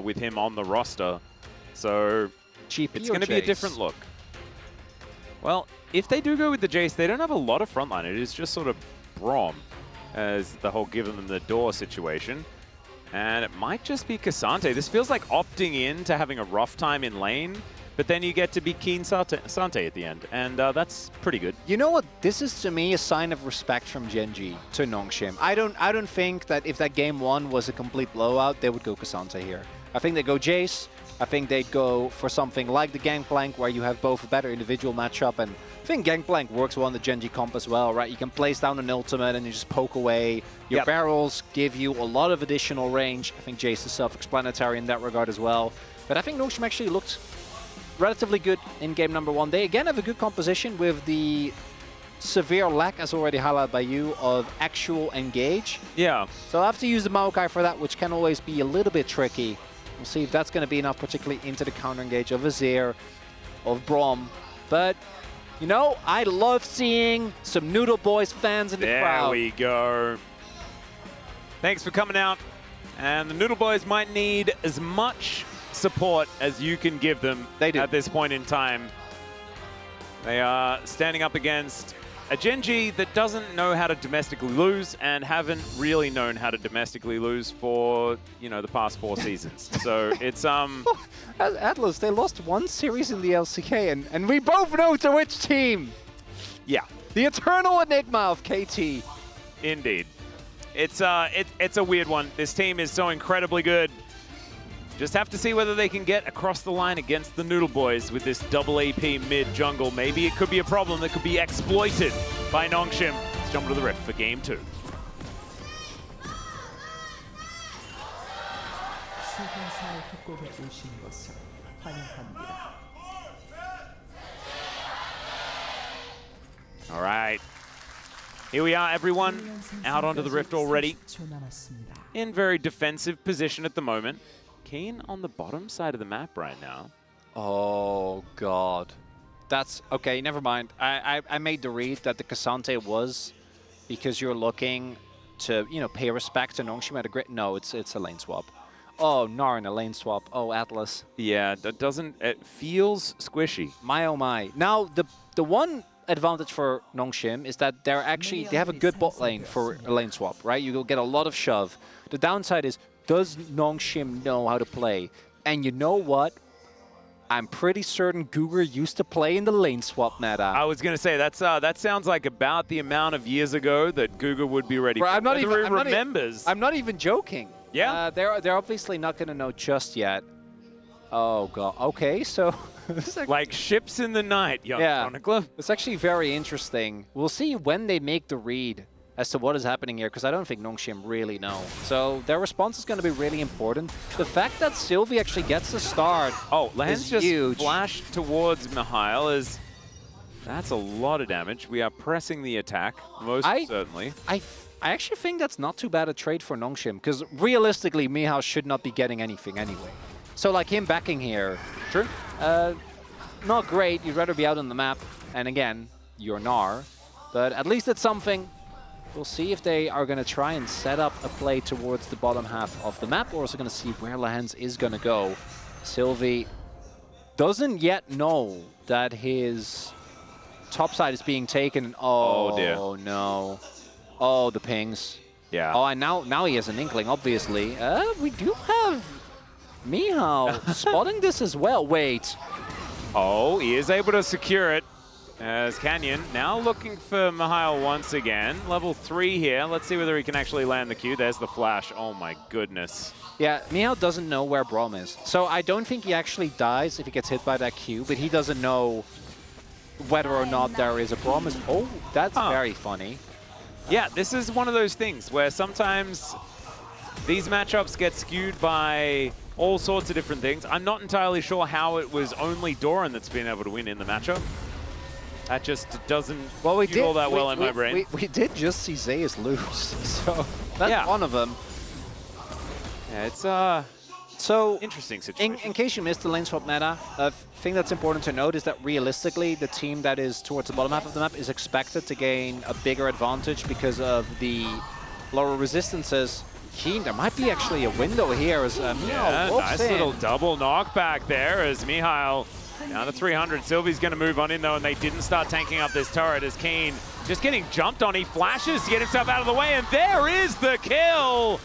with him on the roster. So GP it's or going to be a different look. Well, if they do go with the Jace, they don't have a lot of frontline. It is just sort of Braum as the whole give them the door situation. And it might just be Cassante. This feels like opting in to having a rough time in lane, but then you get to be Keen Sante at the end, and that's pretty good. You know what? This is, to me, a sign of respect from GENG to Nongshim. I don't think that if that game 1 was a complete blowout, they would go Cassante here. I think they go Jace, I think they'd go for something like the Gangplank, where you have both a better individual matchup, and I think Gangplank works well on the GENG comp as well, right? You can place down an ultimate and you just poke away. Your barrels give you a lot of additional range. I think Jace is self-explanatory in that regard as well. But I think Nongshim actually looked relatively good in game number 1. They again have a good composition with the severe lack, as already highlighted by you, of actual engage. Yeah. So I'll have to use the Maokai for that, which can always be a little bit tricky. We'll see if that's going to be enough, particularly into the counter engage of Azir, of Braum. But, you know, I love seeing some Noodle Boys fans in the crowd. There we go. Thanks for coming out. And the Noodle Boys might need as much support as you can give them at this point in time. They are standing up against a GENG that doesn't know how to domestically lose and haven't really known how to domestically lose for, you know, the past 4 seasons. So it's Atlas, they lost 1 series in the LCK, and we both know to which team. Yeah. The eternal enigma of KT. Indeed. It's a weird one. This team is so incredibly good. Just have to see whether they can get across the line against the Noodle Boys with this double AP mid-jungle. Maybe it could be a problem that could be exploited by Nongshim. Let's jump into the rift for game 2. All right. Here we are, everyone, out onto the rift already. In very defensive position at the moment. Keen on the bottom side of the map right now. Oh, God. That's... Okay, never mind. I made the read that the Cassante was because you're looking to, you know, pay respect to Nongshim at a grid. No, it's a lane swap. Oh, Naren, a lane swap. Oh, Atlas. Yeah, that doesn't... It feels squishy. My, oh, my. Now, the one advantage for Nongshim is that they have a good bot lane for a lane swap, right? You will get a lot of shove. The downside is, does Nongshim know how to play? And you know what? I'm pretty certain Guger used to play in the lane swap meta. I was going to say, that sounds like about the amount of years ago that Guger would be ready. I'm not even joking. Yeah. They're obviously not going to know just yet. Oh, God. Okay, so... like ships in the night, young chronicler. It's actually very interesting. We'll see when they make the read as to what is happening here, because I don't think Nongshim really know. So their response is going to be really important. The fact that Sylvie actually gets the start Lands just huge. Flashed towards Mihail is... That's a lot of damage. We are pressing the attack, most certainly. I actually think that's not too bad a trade for Nongshim, because realistically, Mihail should not be getting anything anyway. So like him backing here, true. Not great. You'd rather be out on the map. And again, you're Gnar. But at least it's something. We'll see if they are going to try and set up a play towards the bottom half of the map. We're also going to see where Lands is going to go. Sylvie doesn't yet know that his top side is being taken. Oh, dear. No. Oh, the pings. Yeah. Oh, and now he has an inkling, obviously. We do have Mihail spotting this as well. Wait. Oh, he is able to secure it. As Canyon now looking for Mihail once again. Level 3 here. Let's see whether he can actually land the Q. There's the flash. Oh my goodness. Yeah, Mihail doesn't know where Braum is. So I don't think he actually dies if he gets hit by that Q, but he doesn't know whether or not there is a Braum. Oh, that's very funny. Yeah, this is one of those things where sometimes these matchups get skewed by all sorts of different things. I'm not entirely sure how it was only Doran that's been able to win in the matchup. That just doesn't do all that well in my brain. We did just see Zeus lose, so that's one of them. Yeah, it's so interesting situation. In case you missed the lane swap meta, a thing that's important to note is that realistically, the team that is towards the bottom half of the map is expected to gain a bigger advantage because of the lower resistances. There might be actually a window here as Mihail nice little double knockback there as Mihail down to 300. Sylvie's going to move on in though, and they didn't start tanking up this turret as Keen just getting jumped on. He flashes to get himself out of the way, and there is the kill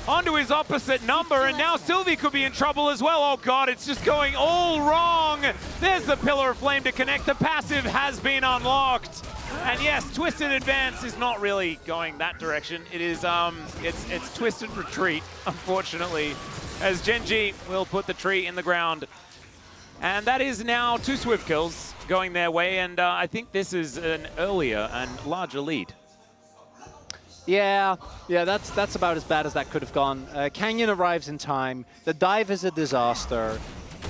onto his opposite number, and now Sylvie could be in trouble as well. Oh God, it's just going all wrong. There's the Pillar of Flame to connect. The passive has been unlocked. And yes, Twisted Advance is not really going that direction. It is, it's Twisted Retreat, unfortunately. as GENG will put the tree in the ground. And that is now 2 Swift kills going their way, and I think this is an earlier and larger lead. Yeah, that's about as bad as that could have gone. Canyon arrives in time. The dive is a disaster.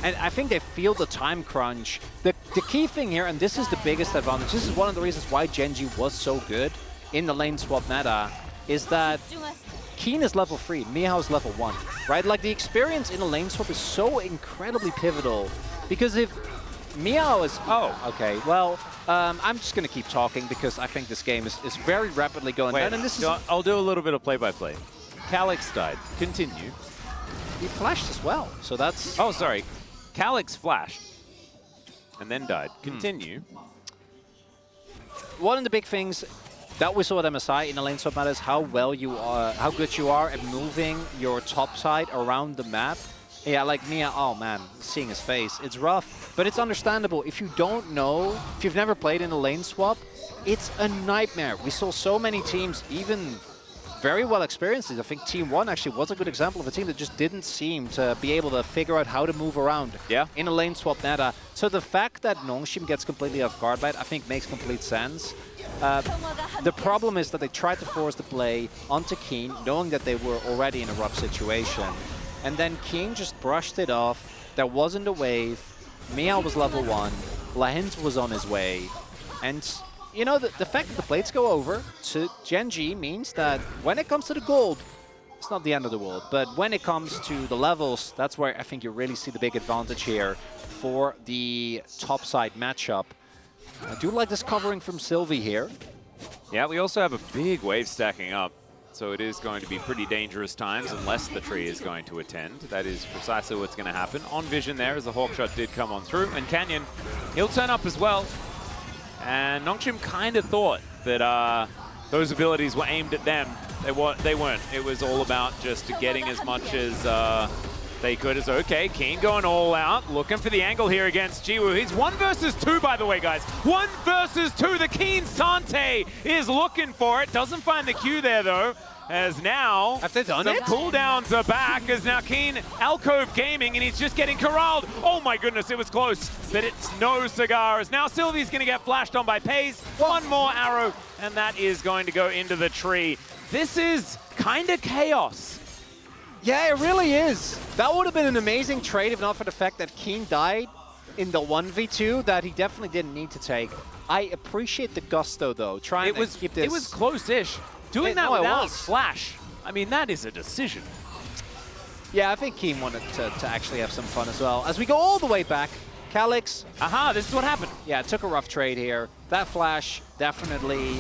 And I think they feel the time crunch. The key thing here, and this is the biggest advantage, this is one of the reasons why GENG was so good in the lane swap meta, is that Keen is level 3, Miao is level 1, right? Like, the experience in a lane swap is so incredibly pivotal, because if Miao is... Oh, okay, well, I'm just going to keep talking, because I think this game is very rapidly going down, and this is... I'll do a little bit of play-by-play. Calyx died. Continue. He flashed as well, so that's... Oh, sorry. Calyx flashed and then died. Continue. One of the big things that we saw at MSI in the lane swap meta is how well you are, how good you are at moving your top side around the map. Yeah, like Mia, oh man, seeing his face, it's rough, but it's understandable. If you don't know, if you've never played in a lane swap, it's a nightmare. We saw so many teams, even very well experienced. I think Team 1 actually was a good example of a team that just didn't seem to be able to figure out how to move around in a lane swap meta. So the fact that Nongshim gets completely off guard by it, I think makes complete sense. The problem is that they tried to force the play onto Keen, knowing that they were already in a rough situation. And then Keen just brushed it off. There wasn't a wave. Miao was level 1. Lahens was on his way. And you know, the fact that the plates go over to GENG means that when it comes to the gold, it's not the end of the world. But when it comes to the levels, that's where I think you really see the big advantage here for the top side matchup. I do like this covering from Sylvie here. Yeah, we also have a big wave stacking up. So it is going to be pretty dangerous times unless the tree is going to attend. That is precisely what's going to happen. On vision there as the hawk shot did come on through. And Canyon, he'll turn up as well. And Nongshim kind of thought that those abilities were aimed at them. They weren't. It was all about just getting as much as they could. As okay, Keen going all out, looking for the angle here against Jiwoo. He's 1 versus 2, by the way, guys. 1 versus 2. The Keen Sante is looking for it. Doesn't find the Q there, though. As now, have they done some it? cooldowns are back, as now Keen Alcove Gaming, and he's just getting corralled. Oh my goodness, it was close, but it's no cigars. Now Sylvie's going to get flashed on by Pays. One more arrow, and that is going to go into the tree. This is kind of chaos. Yeah, it really is. That would have been an amazing trade if not for the fact that Keen died in the 1v2 that he definitely didn't need to take. I appreciate the gusto, though, trying to keep this... It was close-ish. Doing that without Flash, I mean, that is a decision. Yeah, I think Keen wanted to actually have some fun as well. As we go all the way back, Calyx. Aha, this is what happened. Yeah, it took a rough trade here. That Flash, definitely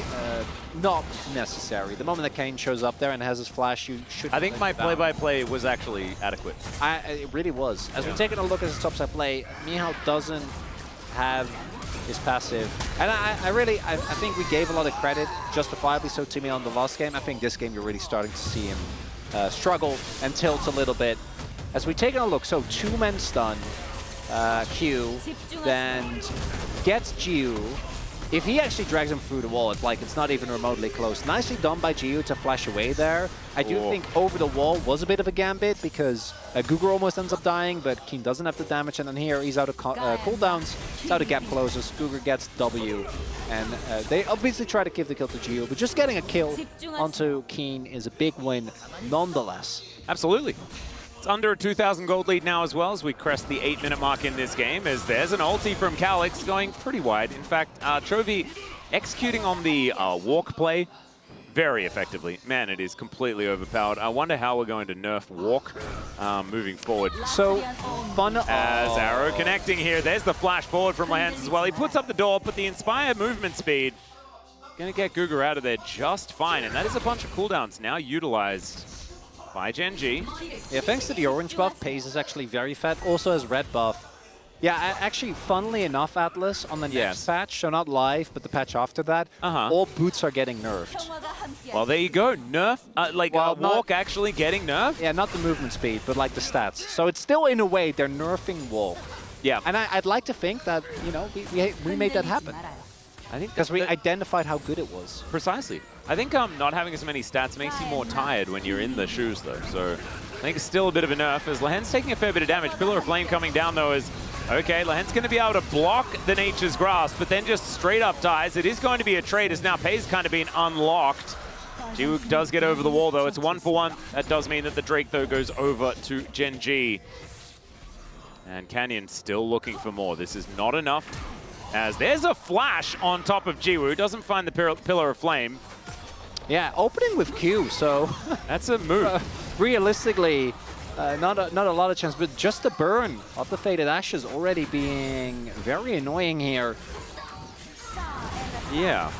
not necessary. The moment that Kane shows up there and has his Flash, you should... I think my play-by-play was actually adequate. It really was. As we're taking a look at his topside play, Miao doesn't have his passive. And I think we gave a lot of credit, justifiably so, to me on the last game. I think this game you're really starting to see him struggle and tilt a little bit. As we take a look, so 2-men stun, Q, then gets Jiu. If he actually drags him through the wall, it's not even remotely close. Nicely done by Jiu to flash away there. I do think over the wall was a bit of a gambit because Gugur almost ends up dying, but Keen doesn't have the damage. And then here he's out of cooldowns, he's out of gap closes. Gugur gets W. And they obviously try to give the kill to Jiu, but just getting a kill onto Keen is a big win nonetheless. Absolutely. It's under a 2,000 gold lead now as well as we crest the 8-minute mark in this game, as there's an ulti from Calyx going pretty wide. In fact, Chovy executing on the walk play very effectively. Man, it is completely overpowered. I wonder how we're going to nerf walk moving forward. So, fun. As Arrow connecting here. There's the flash forward from my hands as well. He puts up the door, but the inspired movement speed going to get Gugur out of there just fine. And that is a bunch of cooldowns now utilized by GENG. Yeah, thanks to the orange buff, Pays is actually very fat. Also has red buff. Yeah, actually, funnily enough, Atlas, on the next patch, so not live, but the patch after that, all boots are getting nerfed. Well, there you go. Nerf, walk actually getting nerfed? Yeah, not the movement speed, but like the stats. So it's still, in a way, they're nerfing walk. Yeah. And I'd like to think that, you know, we made that happen. I think because we identified how good it was. Precisely. I think not having as many stats makes you more tired when you're in the shoes, though. So I think it's still a bit of a nerf as Lehen's taking a fair bit of damage. Pillar of Flame coming down though is, okay, Lehen's going to be able to block the Nature's Grasp, but then just straight up dies. It is going to be a trade as now Pei's kind of been unlocked. Jiwoo does get over the wall though. It's 1-for-1. That does mean that the Drake though goes over to GENG. And Canyon still looking for more. This is not enough as there's a flash on top of Jiwoo. Doesn't find the Pillar of Flame. Yeah, opening with Q, so that's a move. Realistically, not a lot of chance, but just the burn of the Faded Ashes already being very annoying here. Yeah.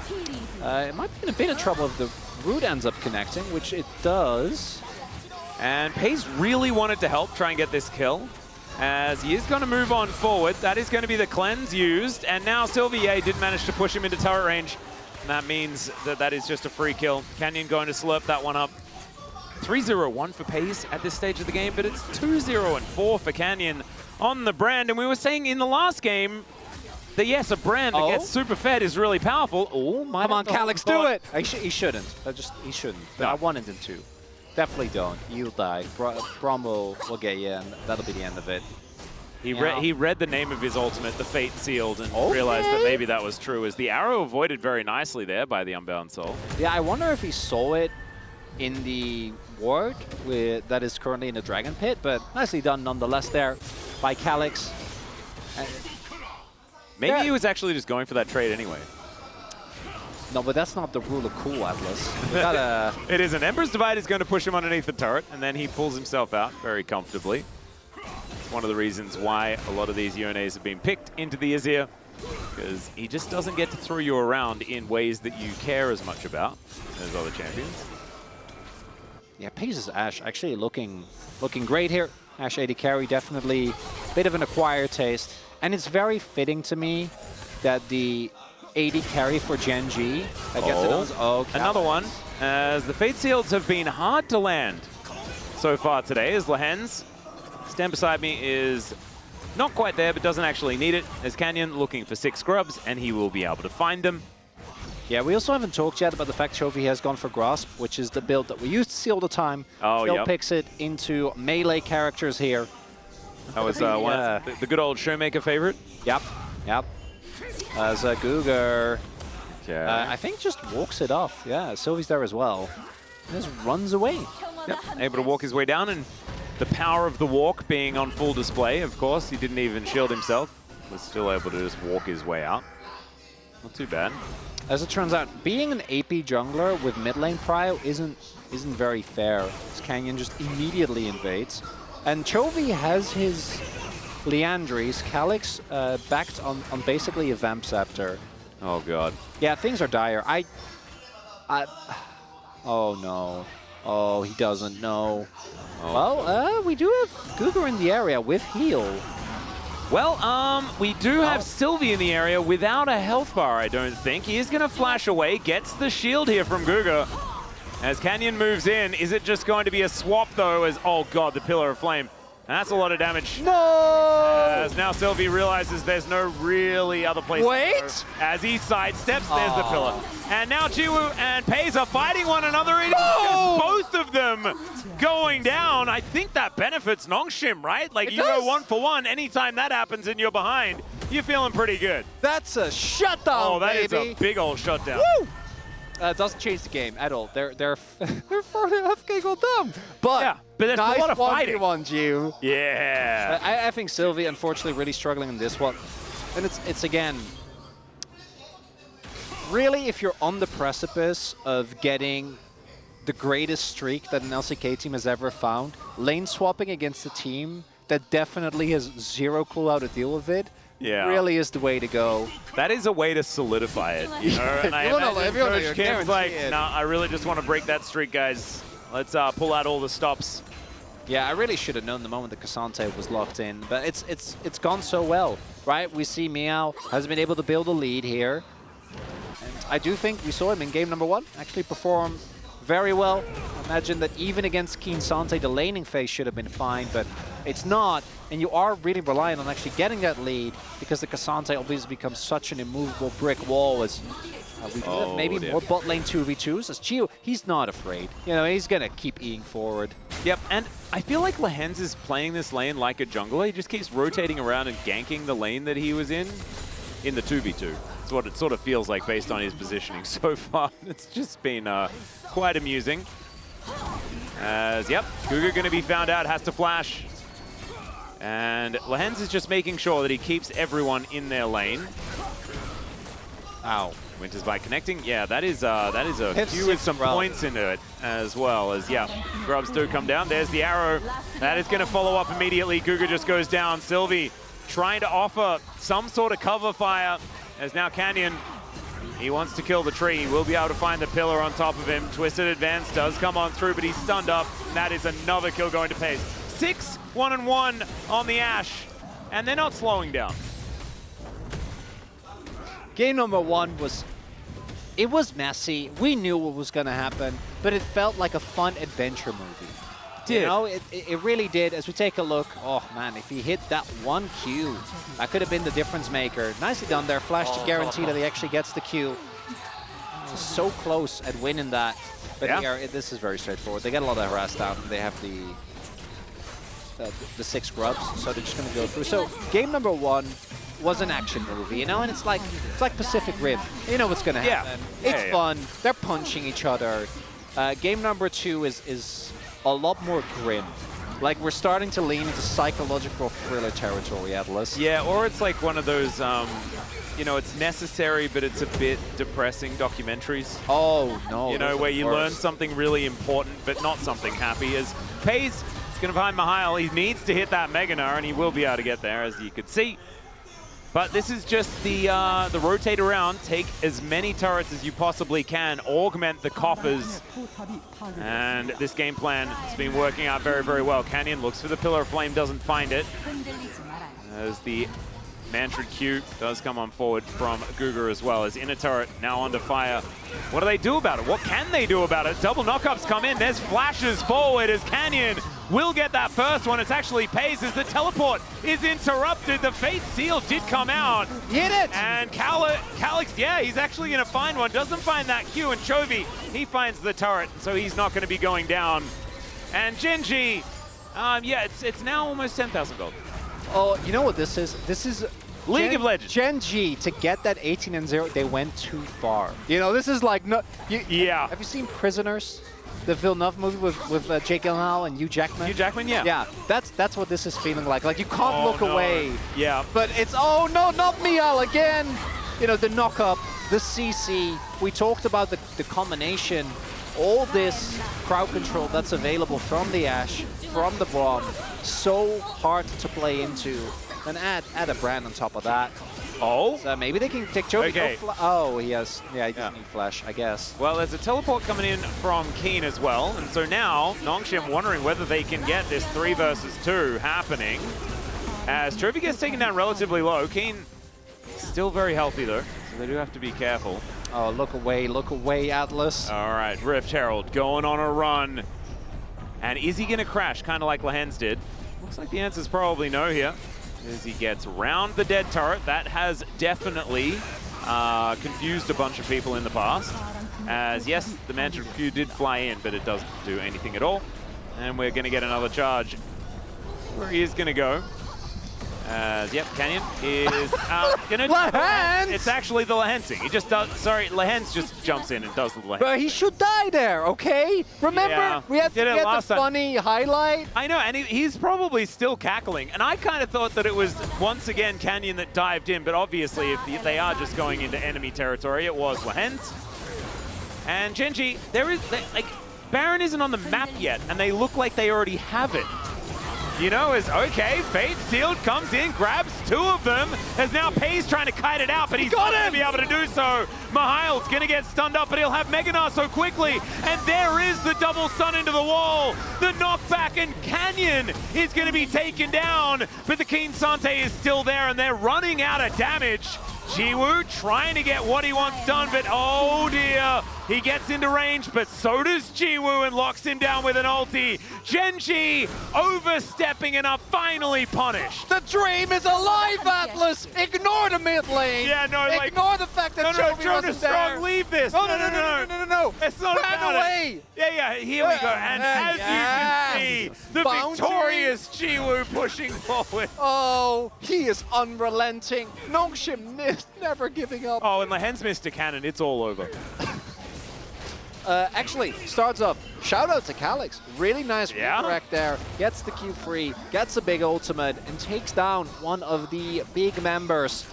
It might be in a bit of trouble if the root ends up connecting, which it does. And Pei's really wanted to help try and get this kill, as he is going to move on forward. That is going to be the cleanse used, and now Sylvier did manage to push him into turret range. And that means that that is just a free kill. Canyon going to slurp that one up. 3-0-1 for Pei's at this stage of the game, but it's 2-0-4 for Canyon on the brand. And we were saying in the last game that yes, a brand that gets super fed is really powerful. Oh, come on, Calyx, do it! He shouldn't. He shouldn't. No. I wanted him to. Definitely don't. You'll die. Brom will get you, and that'll be the end of it. He read the name of his ultimate, the Fate Sealed, and realized that maybe that was true, as the arrow avoided very nicely there by the Unbound Soul. Yeah, I wonder if he saw it in the ward that is currently in the Dragon Pit, but nicely done nonetheless there by Calyx. Maybe he was actually just going for that trade anyway. No, but that's not the rule of cool, Atlas. We gotta... It is. An Ember's Divide is going to push him underneath the turret, and then he pulls himself out very comfortably. One of the reasons why a lot of these Yones have been picked into the Azir, because he just doesn't get to throw you around in ways that you care as much about as other champions. Yeah, Pei's Ashe actually looking great here. Ashe AD carry, definitely a bit of an acquired taste. And it's very fitting to me that the AD carry for GENG, I guess it is. Oh, another one, as the Fate Seals have been hard to land so far today, as Lehen's stand beside me is not quite there, but doesn't actually need it, as Canyon looking for 6 scrubs, and he will be able to find them. Yeah, we also haven't talked yet about the fact Chovy has gone for Grasp, which is the build that we used to see all the time. Oh, Still picks it into melee characters here. That was the good old Showmaker favorite. Yep. As Guger, I think just walks it off. Yeah, Sylvie's there as well. Just runs away. Yep. Able to walk his way down, and the power of the walk being on full display, of course. He didn't even shield himself. Was still able to just walk his way out. Not too bad. As it turns out, being an AP jungler with mid lane prio isn't very fair. This Canyon just immediately invades. And Chovy has his Liandry's, Calyx backed on basically a Vamp Scepter. Oh god. Yeah, things are dire. Oh no. Oh, he doesn't know. Oh. Well, we do have Guger in the area with heal. Well, we do have Sylvie in the area without a health bar, I don't think. He is going to flash away, gets the shield here from Guger. As Canyon moves in, is it just going to be a swap, though, as, oh god, the Pillar of Flame. And that's a lot of damage. No! As now Sylvie realizes there's no really other place to go. As he sidesteps, there's the Pillar. And now Jiwoo and Pei's are fighting one another. It is just both of them going down. I think that benefits Nongshim, right? Like, you go 1-for-1. Anytime that happens and you're behind, you're feeling pretty good. That's a shutdown, Oh, that is baby. a big old shutdown. Woo! Doesn't change the game at all. They're further FK go dumb. But yeah, but there's nice a lot of fighting. 1v1, Jiu. Yeah. I think Sylvie, unfortunately, really struggling in this one. And it's again, really, if you're on the precipice of getting the greatest streak that an LCK team has ever found, lane swapping against a team that definitely has zero clue how to deal with it, really is the way to go. That is a way to solidify it. You know? And I imagine Coach Kim's like, nah, I really just want to break that streak, guys. Let's pull out all the stops. Yeah, I really should have known the moment that Cassante was locked in, but it's gone so well, right? We see Meow has been able to build a lead here. And I do think we saw him in game number 1 actually perform very well. Imagine that even against Keen Sante, the laning phase should have been fine, but it's not. And you are really relying on actually getting that lead because the Cassante obviously becomes such an immovable brick wall as We do have maybe more bot lane 2v2s. As Gio, he's not afraid. You know, he's going to keep eating forward. Yep, and I feel like Lehens is playing this lane like a jungler. He just keeps rotating around and ganking the lane that he was in the 2v2. That's what it sort of feels like based on his positioning so far. It's just been quite amusing. As, yep, Guga going to be found out, has to flash. And Lehens is just making sure that he keeps everyone in their lane. Ow. Winters by connecting. Yeah, that is a few with some points into it as well as, yeah, grubs do come down. There's the arrow. That is going to follow up immediately. Guga just goes down. Sylvie trying to offer some sort of cover fire as now Canyon, he wants to kill the tree. He will be able to find the pillar on top of him. Twisted Advance does come on through, but he's stunned up. That is another kill going to Pace. 6, 1-1 on the Ashe, and they're not slowing down. Game number 1 was messy. We knew what was going to happen, but it felt like a fun adventure movie. You know, it really did. As we take a look, oh man, if he hit that 1 Q, that could have been the difference maker. Nicely done there. Flash to guarantee that he actually gets the Q. He's so close at winning that. But this is very straightforward. They get a lot of harass down. They have the 6 grubs, so they're just going to go through. So game number 1 was an action movie, you know, and it's like Pacific Rim. You know what's going to happen. It's fun. They're punching each other. Game number 2 is a lot more grim. Like, we're starting to lean into psychological thriller territory, Atlas. Yeah, or it's like one of those, you know, it's necessary, but it's a bit depressing documentaries. Oh, no. You know, where you learn something really important, but not something happy. As Pace is going to find Mihail. He needs to hit that Mega Gnar, and he will be able to get there, as you could see. But this is just the rotate around, take as many turrets as you possibly can, augment the coffers. And this game plan has been working out very, very well. Canyon looks for the Pillar of Flame, doesn't find it. As the Mantra Q does come on forward from Guga as well, as inner turret now under fire. What do they do about it? What can they do about it? Double knockups come in. There's flashes forward as Canyon will get that first one. It's actually Pace as the teleport is interrupted. The Fate Seal did come out. Hit it! And Calix, yeah, he's actually going to find one. Doesn't find that Q, and Chovy, he finds the turret, so he's not going to be going down. And GENG, yeah, it's now almost 10,000 gold. Oh, you know what this is? This is League of Legends. GENG, to get that 18-0, they went too far. You know, this is like, no. Yeah. Have you seen Prisoners? The Villeneuve movie with Jake Gyllenhaal and Hugh Jackman? Hugh Jackman, yeah. Yeah, that's what this is feeling like. Like, you can't look away. Yeah. But it's, oh no, not Mial again! You know, the knock-up, the CC. We talked about the combination. All this crowd control that's available from the Ashe, from the Braum. So hard to play into. And add a brand on top of that. Oh. So maybe they can take Chovy. Okay. Oh, he has. Yeah, he doesn't need flash, I guess. Well, there's a teleport coming in from Keen as well. And so now, Nongshim wondering whether they can get this 3 versus 2 happening. As Chovy gets taken down relatively low. Keen still very healthy, though. So they do have to be careful. Oh, look away, Atlas. All right, Rift Herald going on a run. And is he going to crash, kind of like Lehens did? Looks like the answer's probably no here. As he gets round the dead turret, that has definitely confused a bunch of people in the past. As yes, the Mantra Q did fly in, but it doesn't do anything at all. And we're going to get another charge where he is going to go. As yep, Canyon is going to. Lehens! It's actually the Lehensing. He just does. Sorry, Lehens just jumps in and does the Lehens. But he should die there, okay? Remember, we had the funny highlight. I know, and he's probably still cackling. And I kind of thought that it was once again Canyon that dived in, but obviously if they are just going into enemy territory, it was Lehens. And GENG, like Baron isn't on the map yet, and they look like they already have it. You know, is okay, Fate Sealed comes in, grabs 2 of them, as now Pace trying to kite it out, but he's not going to be able to do so. Mihail's going to get stunned up, but he'll have Mega Gnar so quickly, and there is the double stun into the wall. The knockback, and Canyon is going to be taken down, but the Keen Sante is still there, and they're running out of damage. Jiwoo trying to get what he wants done, but oh dear, he gets into range, but so does Jiwoo and locks him down with an ulti. GENG overstepping and are finally punished. The dream is alive, Atlas! Ignore the mid lane! Yeah, no, like, ignore the fact fact that No, Chovy Jonas wasn't Strong, there. leave this. No. It's not Ran about away. it. Yeah, here we go. And as you can see, the Bounty. victorious Jiwoo pushing forward. Oh, he is unrelenting. Nongshim never giving up. Oh, and Lehen's missed a cannon. It's all over. Actually, starts up. Shout out to Calix. Really nice redirect there. Gets the Q free, gets a big ultimate, and takes down one of the big members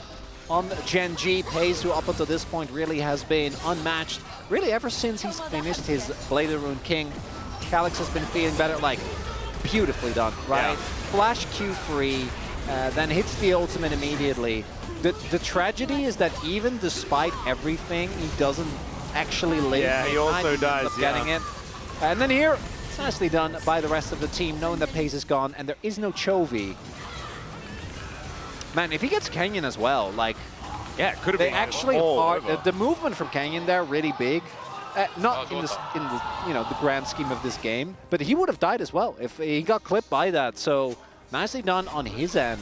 on GENG. Pays, who up until this point really has been unmatched. Really, ever since he's finished his Bladed Rune King, Calix has been feeling better. Like, beautifully done, right? Yeah. Flash Q free, then hits the ultimate immediately. The tragedy is that even despite everything, he doesn't actually live. Yeah, he also dies, Getting it. And then here, it's nicely done by the rest of the team, knowing that Pace is gone and there is no Chovy. Man, if he gets Kenyon as well, like, Yeah, it could have they been actually all are. over. The movement from Kenyon there really big. Not in the the grand scheme of this game, but he would have died as well if he got clipped by that. So nicely done on his end.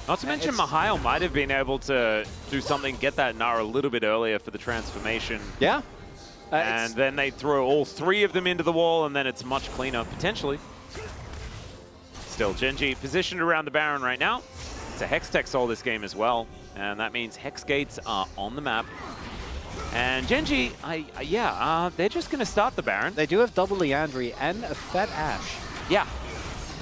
Not to mention, Mihail might have been able to do something, get that Nara a little bit earlier for the transformation. Yeah. And then they throw all three of them into the wall, and then it's much cleaner, potentially. Still, GENG positioned around the Baron right now. It's a Hex Tech Soul this game as well, and that means Hex Gates are on the map. And GENG, they're just going to start the Baron. They do have double Leandri and a Fat Ashe. Yeah.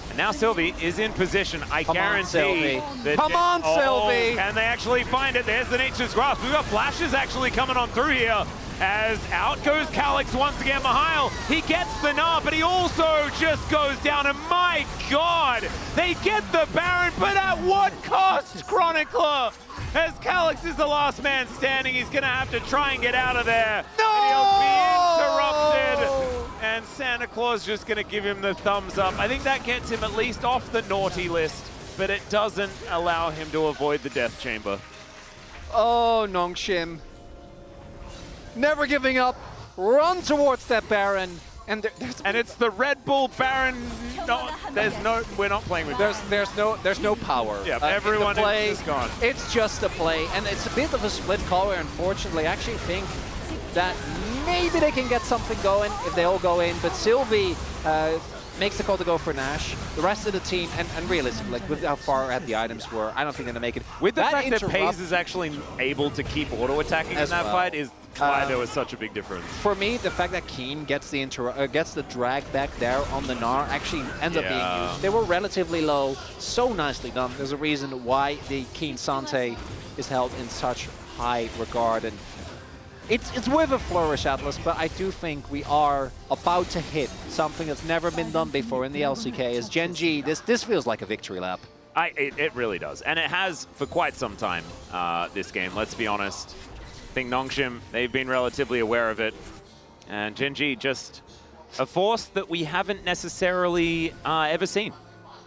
And now Sylvie is in position. I guarantee Sylvie. that... Come on, Sylvie! And they actually find it. There's the Nature's Grasp. We've got flashes actually coming on through here. As out goes Calix once again. Mihail, he gets the Gnar, but he also just goes down. And my God, they get the Baron, but at what cost, Chronicler? As Calix is the last man standing, he's going to have to try and get out of there. No! And he'll be interrupted. And Santa Claus just going to give him the thumbs up. I think that gets him at least off the naughty list, but it doesn't allow him to avoid the death chamber. Oh, Nongshim. Never giving up. Run towards that Baron. And it's the Red Bull Baron. No, we're not playing with that. There's no power. Yeah, everyone is just gone. It's just a play, and it's a bit of a split call where, unfortunately, I actually think that maybe they can get something going if they all go in, but Sylvie makes the call to go for Nash. The rest of the team, and realistically, like with how far ahead the items were, I don't think they're going to make it. With the fact that Paze is actually able to keep auto-attacking in that fight is why there was such a big difference. For me, the fact that Keen gets the drag back there on the Gnar actually ends up being used. They were relatively low, so nicely done. There's a reason why the Keen Sante is held in such high regard. And it's with a flourish, Atlas, but I do think we are about to hit something that's never been done before in the LCK. As GENG, this feels like a victory lap. It really does. And it has for quite some time, this game, let's be honest. I think Nongshim, they've been relatively aware of it. And GENG, just a force that we haven't necessarily ever seen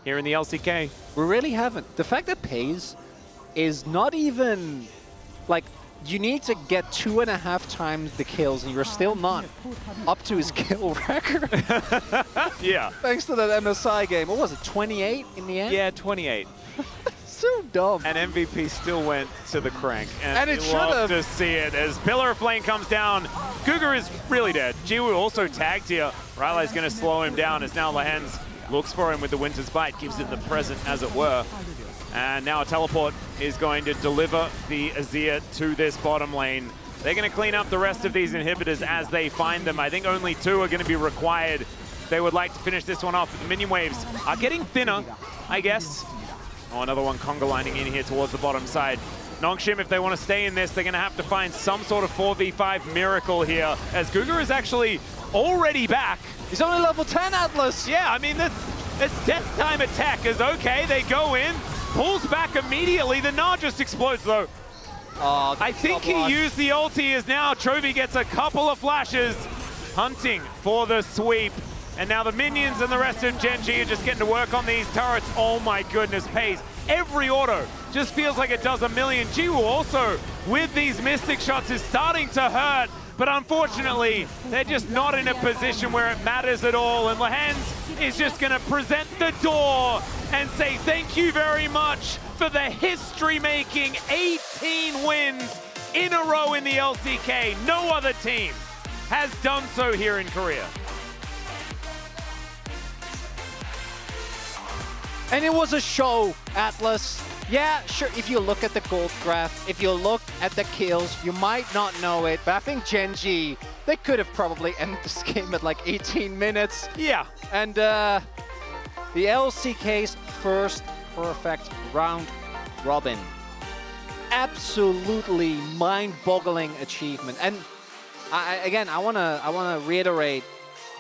here in the LCK. We really haven't. The fact that Paze is not even, like, you need to get 2.5 times the kills, and you're still not up to his kill record. Yeah. Thanks to that MSI game. What was it, 28 in the end? Yeah, 28. So dumb. And MVP still went to the crank. And it you should love have. to see it as Pillar of Flame comes down. Guga is really dead. Jiwoo also tagged here. Riley's going to slow him down as now Lehens looks for him with the Winter's Bite, gives it the present as it were. And now a teleport is going to deliver the Azir to this bottom lane. They're going to clean up the rest of these inhibitors as they find them. I think only 2 are going to be required. They would like to finish this one off. The minion waves are getting thinner, I guess. Oh, another one conga lining in here towards the bottom side. Nongshim, if they want to stay in this, they're going to have to find some sort of 4v5 miracle here, as Guga is actually already back. He's only level 10, Atlas. Yeah, I mean, this death time attack is okay. They go in, pulls back immediately. The Gnar just explodes, though. Oh, I think he used the ulti as now Chovy gets a couple of flashes, hunting for the sweep. And now the minions and the rest of GENG are just getting to work on these turrets. Oh my goodness, Paze. Every auto just feels like it does a million. Jiwoo also, with these Mystic shots, is starting to hurt. But unfortunately, they're just not in a position where it matters at all. And Lehens is just going to present the door and say thank you very much for the history-making 18 wins in a row in the LCK. No other team has done so here in Korea. And it was a show, Atlas. Yeah, sure, if you look at the gold graph, if you look at the kills, you might not know it, but I think GENG, they could have probably ended this game at like 18 minutes. Yeah. And the LCK's first perfect round robin. Absolutely mind-boggling achievement. And I wanna reiterate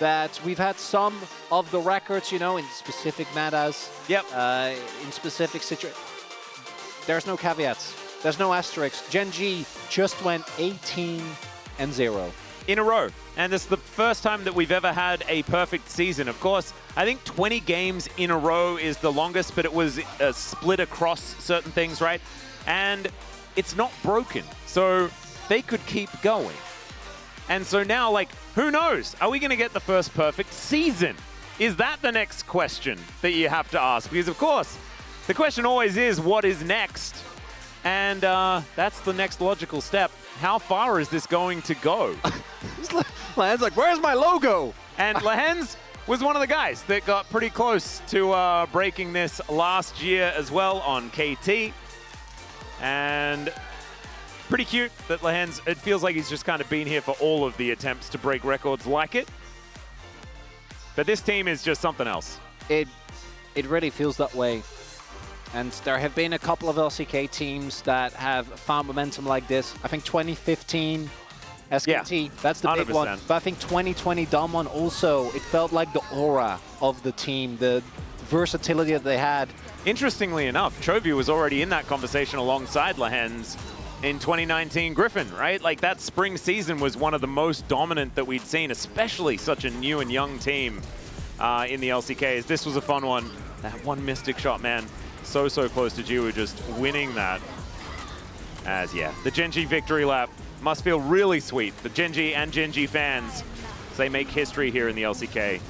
that we've had some of the records, you know, in specific metas. Yep. In specific situations. There's no caveats. There's no asterisks. GENG just went 18-0. In a row. And this is the first time that we've ever had a perfect season. Of course, I think 20 games in a row is the longest, but it was split across certain things, right? And it's not broken. So they could keep going. And so now, like, who knows? Are we going to get the first perfect season? Is that the next question that you have to ask? Because, of course, the question always is, what is next? And that's the next logical step. How far is this going to go? Lahen's like, where's my logo? And Lahen's was one of the guys that got pretty close to breaking this last year as well on KT. And pretty cute that Lahen's, it feels like he's just kind of been here for all of the attempts to break records like it. But this team is just something else. It really feels that way. And there have been a couple of LCK teams that have found momentum like this. I think 2015 SKT, yeah, that's the 100%. Big one. But I think 2020 Damwon also, it felt like the aura of the team, the versatility that they had. Interestingly enough, Chovy was already in that conversation alongside Lahen's in 2019 Griffin, right? Like that spring season was one of the most dominant that we'd seen, especially such a new and young team in the LCKs. This was a fun one. That one Mystic shot, man. So close to Jiwoo just winning that. As, yeah, the GENG victory lap must feel really sweet for GENG and GENG fans as they make history here in the LCK.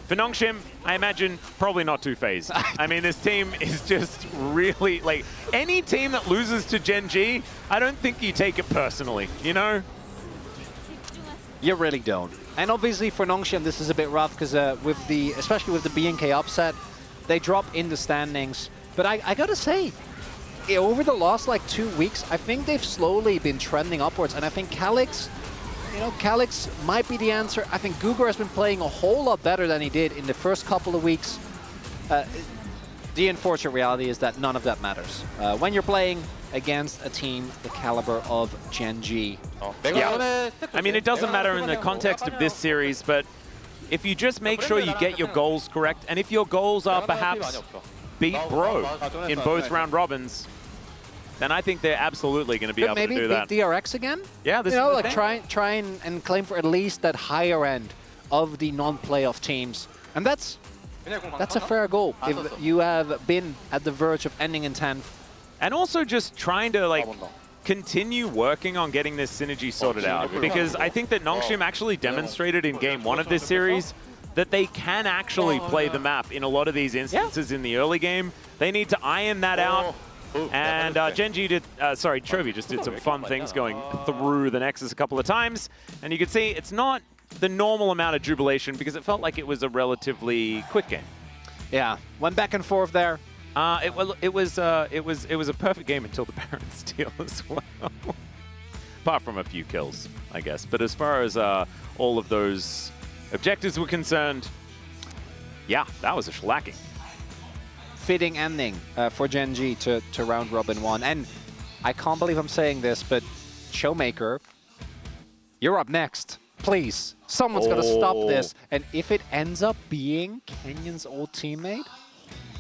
For Nongshim, I imagine probably not too phased. I mean, this team is just really, like, any team that loses to GENG, I don't think you take it personally, you know? You really don't. And obviously for Nongshim, this is a bit rough because especially with the BNK upset, they drop in the standings. But I gotta say, over the last like 2 weeks, I think they've slowly been trending upwards. And I think Calyx, you know, Calyx might be the answer. I think Gugur has been playing a whole lot better than he did in the first couple of weeks. The unfortunate reality is that none of that matters. When you're playing against a team the caliber of GENG. Yeah. I mean, it doesn't matter in the context of this series, but if you just make sure you get your goals correct, and if your goals are perhaps beat Bro in both round robins, then I think they're absolutely going to be able to do that. Maybe beat DRX again? Yeah, this is the like try and claim for at least that higher end of the non-playoff teams. And that's a fair goal if you have been at the verge of ending in 10th. And also just trying to like continue working on getting this synergy sorted out, because I think that Nongshim actually demonstrated in game 1 of this series that they can actually play the map in a lot of these instances in the early game. They need to iron that out. And Chovy just did some fun things going through the Nexus a couple of times. And you can see it's not the normal amount of jubilation because it felt like it was a relatively quick game. Yeah, went back and forth there. It was a perfect game until the Baron steal as well. Apart from a few kills, I guess. But as far as all of those objectives were concerned, yeah, that was a shellacking. Fitting ending for GENG to round robin 1. And I can't believe I'm saying this, but Showmaker, you're up next. Please, someone's got to stop this. And if it ends up being Kenyon's old teammate?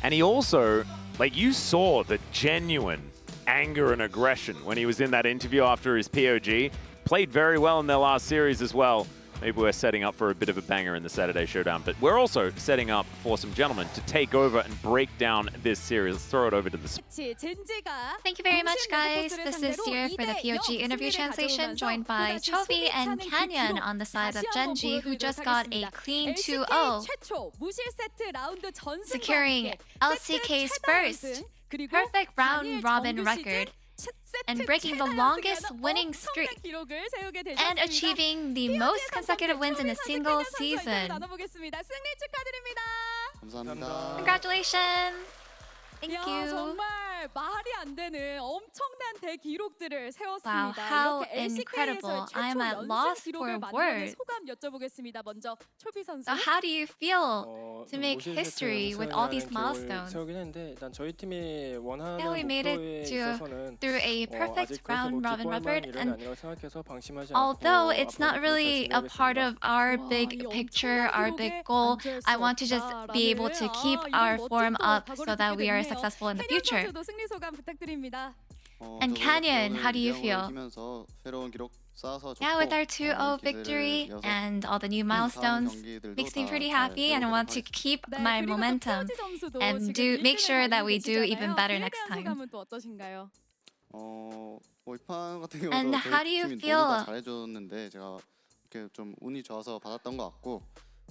And he also, like, you saw the genuine anger and aggression when he was in that interview after his POG. Played very well in their last series as well. Maybe we're setting up for a bit of a banger in the Saturday Showdown, but we're also setting up for some gentlemen to take over and break down this series. Let's throw it over to the... Thank you very much, guys. This is Sierra for the POG interview translation, joined by Chovy and Canyon on the side of GENG, who just got a clean 2-0, securing LCK's first perfect round-robin record and breaking the longest winning streak and achieving the most consecutive wins in a single season. 감사합니다. Congratulations! Thank 야, you. 정말 말이 안 되는 엄청난 대기록들을 세웠습니다. Wow, how 이렇게 incredible. LCK에서 I am at 최초 loss 연승 기록을 for 만드는 words. 소감 여쭤보겠습니다. 먼저 초비 선수. So how do you feel to make history with all these milestones? 세우긴 했는데 일단 저희 팀이 원하는 Yeah, we made it 목표에 to 있어서는 through a perfect 아직 그렇게 round robin 기뻐할 robert, 만한 일은 and 아니라고 생각해서 방심하지 although 않고 it's not 앞으로 really a 그렇게 part of our 와, big 이 picture, 엄청난 our 기록에 big goal, 앉을 수 I want to just be able to 없다라는, keep 이런 our 멋진 form 또 up 각오를 so that 듣게 we are 됐네요. successful in the 캐년 future. 선수도 승리 소감 부탁드립니다. And Canyon, how do you feel? 뛰면서 새로운 기록 쌓아서 Yeah, with 좋고, our 2-0 victory 이어서 and all the new 다음 milestones, 경기들도 makes me 다 pretty 잘 happy, and I want to 해보도록 keep 네, my 그리고 또 momentum 피오지 점수도 and 지금 make 1등을 sure that we 달리고 do even 계시잖아요. better 그에 next 대한 time. 소감은 또 어떠신가요? 이판 같은 And 경우도 how do 저희 you 팀이 feel? 너무 다 잘해줬는데 제가 이렇게 좀 운이 좋아서 받았던 것 같고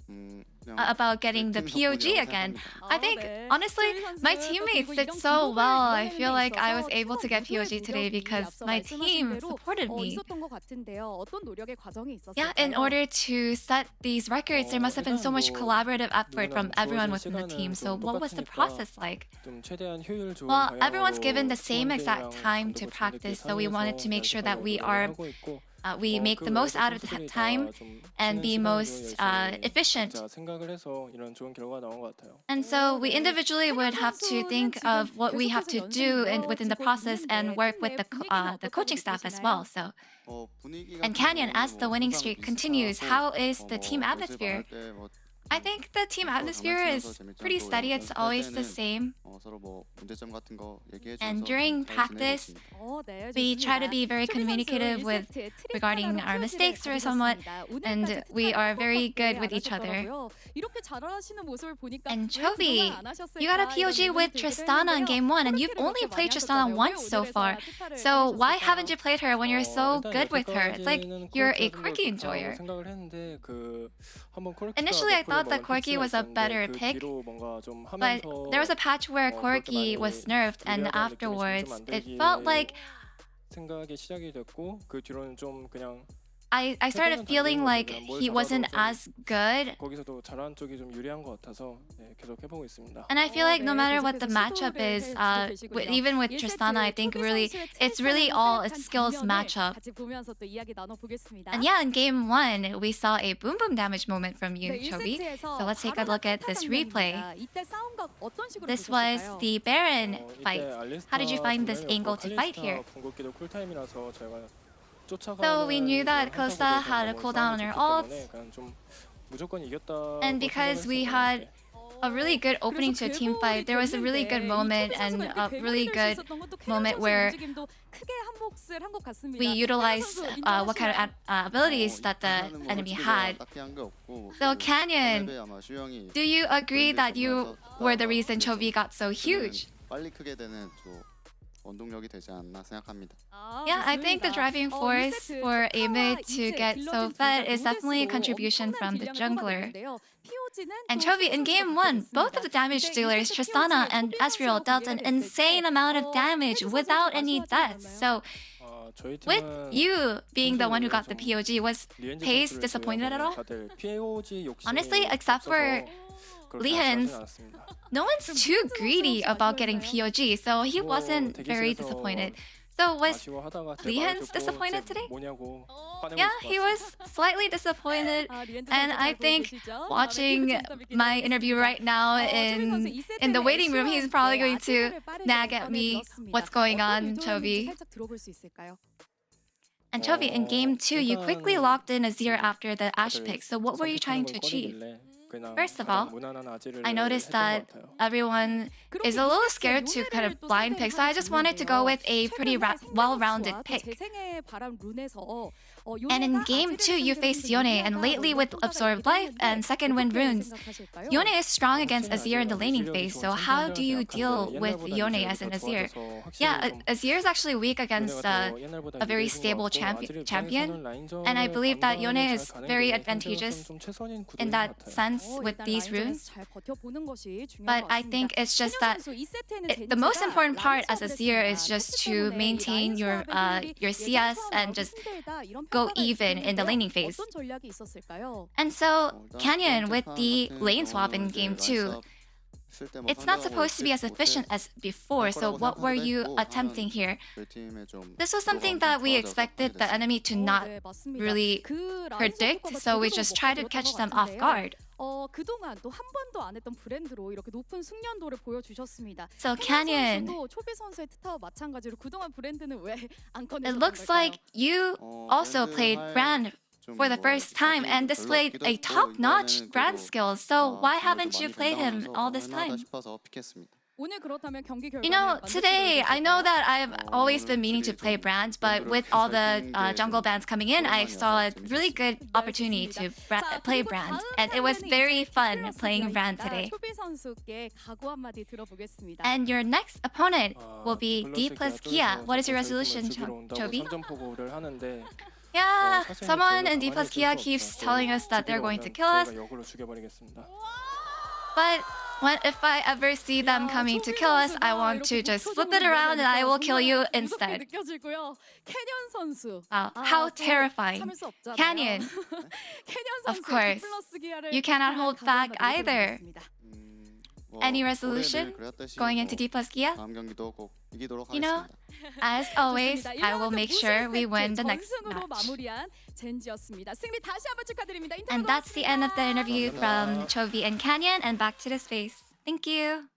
그냥 About getting the 팀 덕분이라고 POG again. 생각합니다. I think, 네. honestly, 초비 선수, my 또 teammates 그리고 did 이런 so 기록을 well. I 이루는 feel 데 like I was 있어서 able to get 모두의 POG today 노력이 because 앞서 my 말씀하신 team 대로, supported me. 있었던 것 같은데요. 어떤 노력의 과정이 있었을까요? Yeah, in order to set these records, there must have been so much collaborative effort from everyone within the team. So what was the process like? 좀 최대한 효율 좋은 Well, 방향으로 everyone's given the same exact 팀원들이랑 time to 감독을 practice, 재밌게 so we wanted to make sure that we are 하고 있고, we make the most out of the time and be most efficient. 생각을 해서 이런 좋은 결과가 나온 것 같아요. And so we individually would have to think of what we have to do within the process and work with the coaching staff as well. So, and Canyon, as the winning streak continues, how is the team atmosphere? I think the team atmosphere is pretty steady. It's always the same. 서로 뭐 문제점 같은 거 얘기해 주면서 And during 잘 지내고 practice, 있습니다. we try to be very communicative with regarding our mistakes or somewhat, and we are very good with each other. And Chovy, you got a POG with Tristana in game 1, and you've only played Tristana once so far. So why haven't you played her when you're so good with her? It's like you're a quirky enjoyer. 생각을 했는데 Initially, I thought that Corki was a better pick, but there was a patch where Corki was nerfed, and afterwards, it felt like 생각이 시작이 됐고 그 뒤로는 좀 그냥 I started feeling like he wasn't as good. 거기서도 잘하는 쪽이 좀 유리한 것 같아서 계속 해보고 있습니다. And I feel like no matter what the matchup is, even with Tristana, I think it's really all a skills matchup. And yeah, in game 1, we saw a boom boom damage moment from you, Chovy. So let's take a look at this replay. This was the Baron fight. How did you find this angle to fight here? 궁극기도 쿨타임이라서 제가 So we knew that Kosta had a cooldown on her ult, and because we had a really good opening to a team fight, there was a really good moment and a really good moment where we utilized what kind of abilities that the enemy had. So Canyon, do you agree that you were the reason Chovy got so huge? 빨리 크게 되는 원동력이 되지 않나 생각합니다. Yeah, I think the driving force for a mid to get so fed is definitely a contribution from the jungler. And Chovy, in game 1, both of the damage dealers, Tristana and Ezreal, dealt an insane amount of damage without any deaths. So, with you being the one who got the POG, was Pace disappointed at all? Honestly, except for Lehan's, no one's too greedy about getting POG, so he wasn't very disappointed. So was Lehan's disappointed today? Yeah, he was slightly disappointed, and I think watching my interview right now in the waiting room, he's probably going to nag at me, what's going on, Chovy? And Chovy, in game 2, you quickly locked in Azir after the Ashe pick, so what were you trying to achieve? First of all, I noticed that everyone is a little scared to kind of blind pick, so I just wanted to go with a pretty well-rounded pick. And in game 2, you faced Yone, and lately with Absorbed Life and Second Wind Runes, Yone is strong against Azir in the laning phase, so how do you deal with Yone as an Azir? Yeah, Azir is actually weak against a very stable champion, and I believe that Yone is very advantageous in that sense. rounds with these runes. But I think it's just that the most important part as a seer is just to maintain your CS and just go even in the laning phase. And so Canyon with the lane swap in game 2, it's not supposed to be as efficient as before, so what were you attempting here? This was something that we expected the enemy to not really predict, so we just try to catch them off guard. 그동안 또 한 번도 안 했던 브랜드로 이렇게 높은 숙련도를 보여주셨습니다. So Canyon, 초비 선수의 트타와 마찬가지로 그동안 브랜드는 왜 안 꺼내셨던 it looks like you also played brand for the first time and displayed a top-notch brand skill. So why haven't you played him all this time? You know, today, I know that I've always been meaning to play Brand, but with all the jungle bans coming in, I saw a really good opportunity to play Brand. And it was very fun playing Brand today. And your next opponent will be D plus Kia. What is your resolution, Chobi? Yeah, someone in D plus Kia keeps telling us that they're going to kill us. But if I ever see them coming to kill us, I want to just flip it around and I will kill you instead. Wow, how terrifying. Canyon, of course, you cannot hold back either. Any resolution going into D plus Kia? You know, as always, I will make sure we win the next match. And that's the end of the interview from Chovy and Canyon, and back to the space. Thank you.